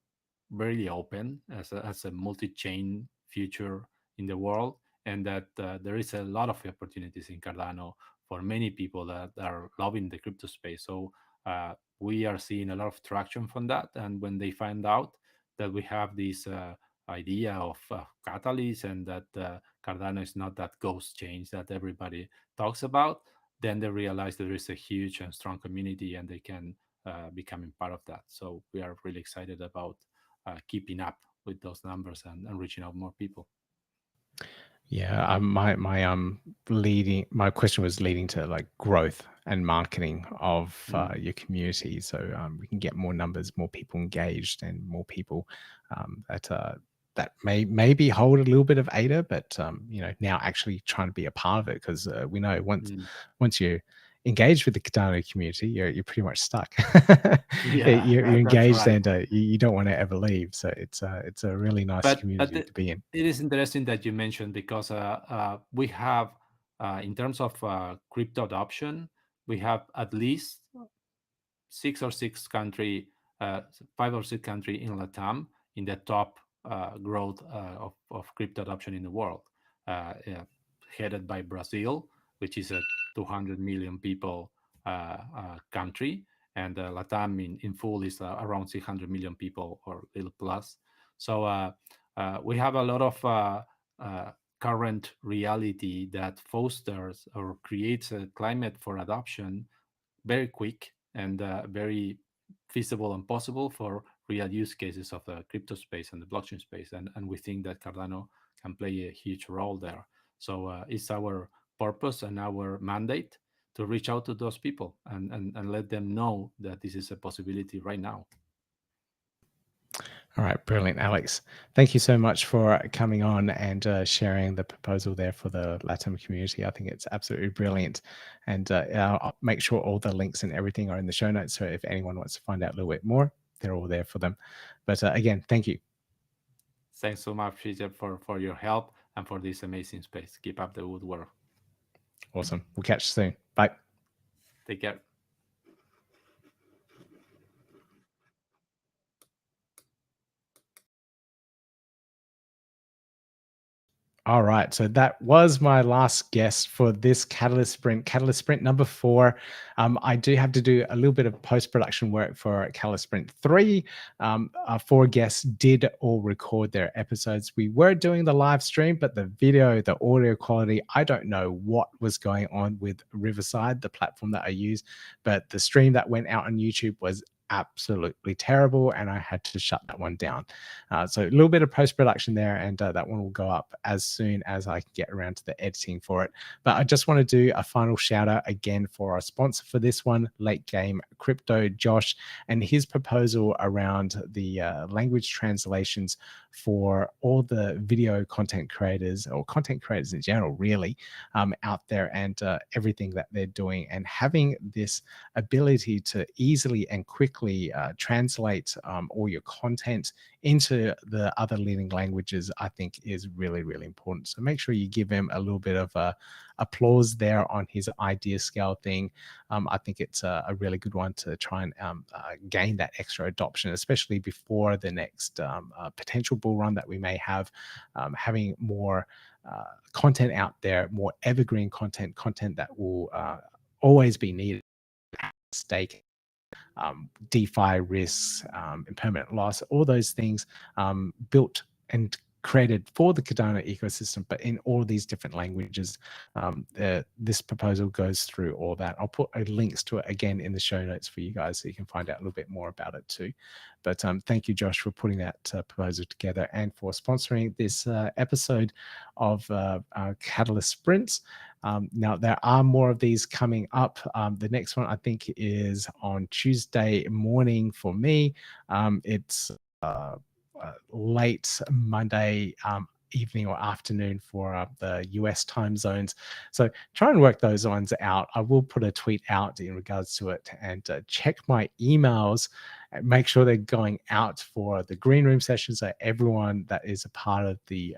Speaker 5: very open as a multi-chain future in the world, and that there is a lot of opportunities in Cardano for many people that are loving the crypto space. So we are seeing a lot of traction from that, and when they find out that we have this idea of catalyst, and that Cardano is not that ghost change that everybody talks about, then they realize there is a huge and strong community, and they can becoming part of that. So we are really excited about keeping up with those numbers and reaching out more people.
Speaker 1: Yeah, my question was leading to like growth and marketing of your community, so we can get more numbers, more people engaged, and more people that maybe hold a little bit of ADA, but now actually trying to be a part of it, because we know once you're engaged with the Cardano community, you're pretty much stuck. You're engaged, right. And you don't want to ever leave. So it's a really nice community to be in.
Speaker 5: It is interesting that you mentioned, because we have, in terms of crypto adoption, we have at least 5 or 6 country in Latam in the top growth of crypto adoption in the world, headed by Brazil, which is a 200 million people country, and Latam in full is around 600 million people or a little plus. So we have a lot of current reality that fosters or creates a climate for adoption very quick and very feasible and possible for real use cases of the crypto space and the blockchain space. And we think that Cardano can play a huge role there. So it's our purpose and our mandate to reach out to those people and let them know that this is a possibility right now.
Speaker 1: All right, brilliant, Alex. Thank you so much for coming on and sharing the proposal there for the Latam community. I think it's absolutely brilliant. And I'll make sure all the links and everything are in the show notes. So if anyone wants to find out a little bit more, they're all there for them. But again, thank you.
Speaker 5: Thanks so much, Peter, for your help and for this amazing space. Keep up the good work.
Speaker 1: Awesome. We'll catch you soon. Bye.
Speaker 5: Take care.
Speaker 1: All right, so that was my last guest for this Catalyst Sprint number 4. I do have to do a little bit of post-production work for Catalyst Sprint 3. 4 guests did all record their episodes. We were doing the live stream, but the video, the audio quality, I don't know what was going on with Riverside, the platform that I use, but the stream that went out on YouTube was absolutely terrible, and I had to shut that one down. So a little bit of post-production there, and that one will go up as soon as I can get around to the editing for it. But I just want to do a final shout out again for our sponsor for this one, Late Game Crypto, Josh, and his proposal around the language translations for all the video content creators, or content creators in general, really, out there, and everything that they're doing, and having this ability to easily and quickly translate all your content into the other leading languages, I think is really, really important. So make sure you give him a little bit of applause there on his idea scale thing. I think it's a really good one to try and gain that extra adoption, especially before the next potential bull run that we may have. Having more content out there, more evergreen content that will always be needed at stake. DeFi risks, impermanent loss, all those things built and created for the Cardano ecosystem, but in all these different languages. This proposal goes through all that. I'll put links to it again in the show notes for you guys, so you can find out a little bit more about it too. But thank you, Josh, for putting that proposal together, and for sponsoring this episode of Catalyst Sprints. Now, there are more of these coming up. The next one, I think, is on Tuesday morning for me. It's late Monday evening or afternoon for the US time zones. So try and work those ones out. I will put a tweet out in regards to it, and check my emails and make sure they're going out for the green room session, so everyone that is a part of the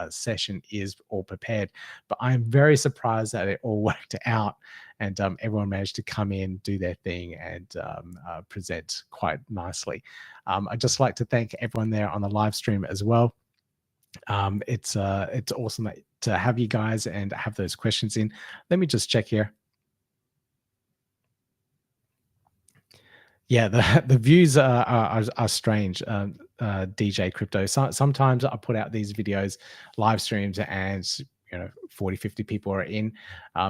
Speaker 1: session is all prepared. But I'm very surprised that it all worked out, and everyone managed to come in, do their thing, and present quite nicely. I'd just like to thank everyone there on the live stream as well. It's awesome to have you guys and have those questions in. Let me just check here. Yeah, the views are strange, DJ Crypto. Sometimes I put out these videos, live streams, and 40, 50 people are in.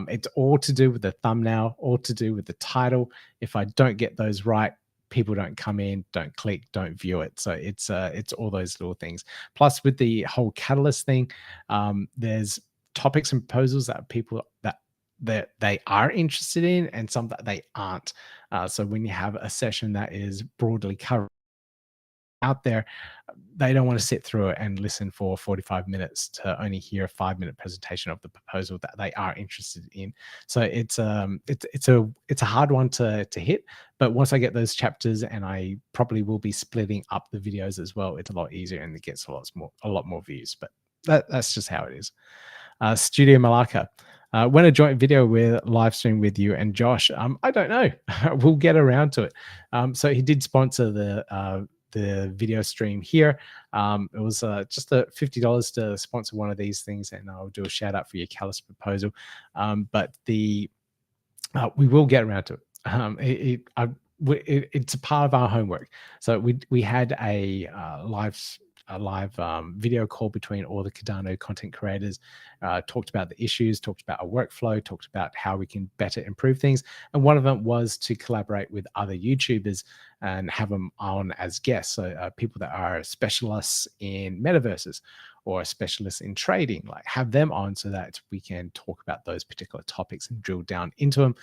Speaker 1: It's all to do with the thumbnail, all to do with the title. If I don't get those right, people don't come in, don't click, don't view it. So it's all those little things. Plus, with the whole Catalyst thing, there's topics and proposals that people that they are interested in, and some that they aren't. So when you have a session that is broadly covered out there, they don't want to sit through it and listen for 45 minutes to only hear a 5-minute presentation of the proposal that they are interested in. So it's a hard one to hit, but once I get those chapters, and I probably will be splitting up the videos as well, it's a lot easier and it gets a lot more views. But that's just how it is. Studio Malacca. When a joint video with live stream with you and Josh, I don't know. We'll get around to it. So he did sponsor the video stream here. It was just $50 to sponsor one of these things, and I'll do a shout out for your Catalyst proposal. But we will get around to it. It's a part of our homework. So we had a live video call between all the Cardano content creators, talked about the issues, talked about our workflow, talked about how we can better improve things. And one of them was to collaborate with other YouTubers and have them on as guests. So people that are specialists in metaverses or specialists in trading, like have them on so that we can talk about those particular topics and drill down into them.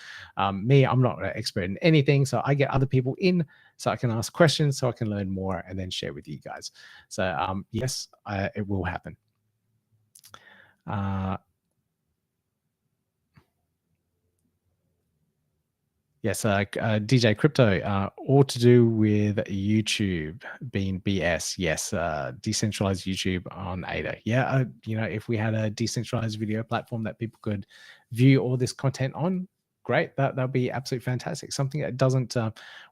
Speaker 1: Me, I'm not an expert in anything, so I get other people in so I can ask questions, so I can learn more and then share with you guys. So yes, it will happen. Yes, DJ Crypto, all to do with YouTube being BS. Yes, decentralized YouTube on ADA. Yeah, if we had a decentralized video platform that people could view all this content on, great. That'll be absolutely fantastic. Something that doesn't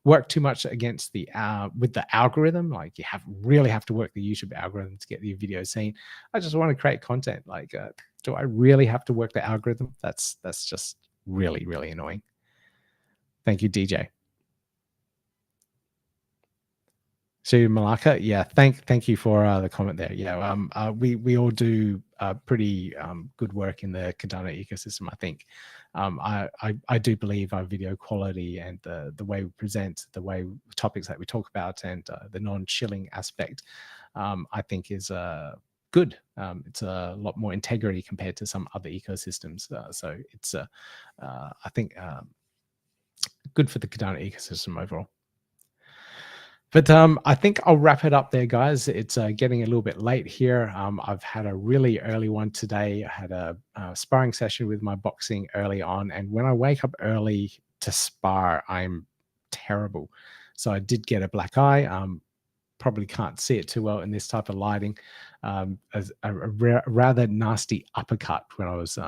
Speaker 1: work too much against the with the algorithm. Like you really have to work the YouTube algorithm to get your video seen. I just want to create content. Like, do I really have to work the algorithm? That's just really, really annoying. Thank you, DJ. So Malaka, yeah, thank you for the comment there. Yeah, we all do pretty good work in the Cardano ecosystem. I think I do believe our video quality and the way we present, the way topics that we talk about, and the non-shilling aspect, I think is good. It's a lot more integrity compared to some other ecosystems. So it's I think good for the Cardano ecosystem overall. But I think I'll wrap it up there, guys. It's getting a little bit late here. I've had a really early one today. I had a sparring session with my boxing early on. And when I wake up early to spar, I'm terrible. So I did get a black eye. Probably can't see it too well in this type of lighting. As a rather nasty uppercut when I was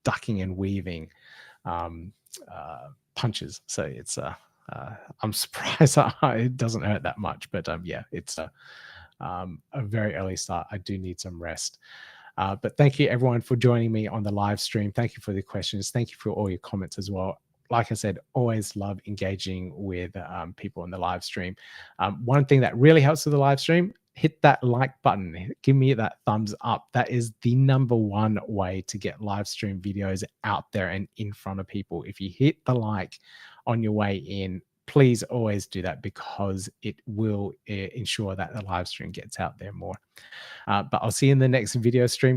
Speaker 1: ducking and weaving punches. So it's... I'm surprised it doesn't hurt that much, but yeah, it's a very early start. I do need some rest. But thank you everyone for joining me on the live stream. Thank you for the questions. Thank you for all your comments as well. Like I said, always love engaging with people on the live stream. One thing that really helps with the live stream, hit that like button. Give me that thumbs up. That is the #1 way to get live stream videos out there and in front of people. If you hit the like on your way in, please always do that, because it will ensure that the live stream gets out there more. But I'll see you in the next video stream.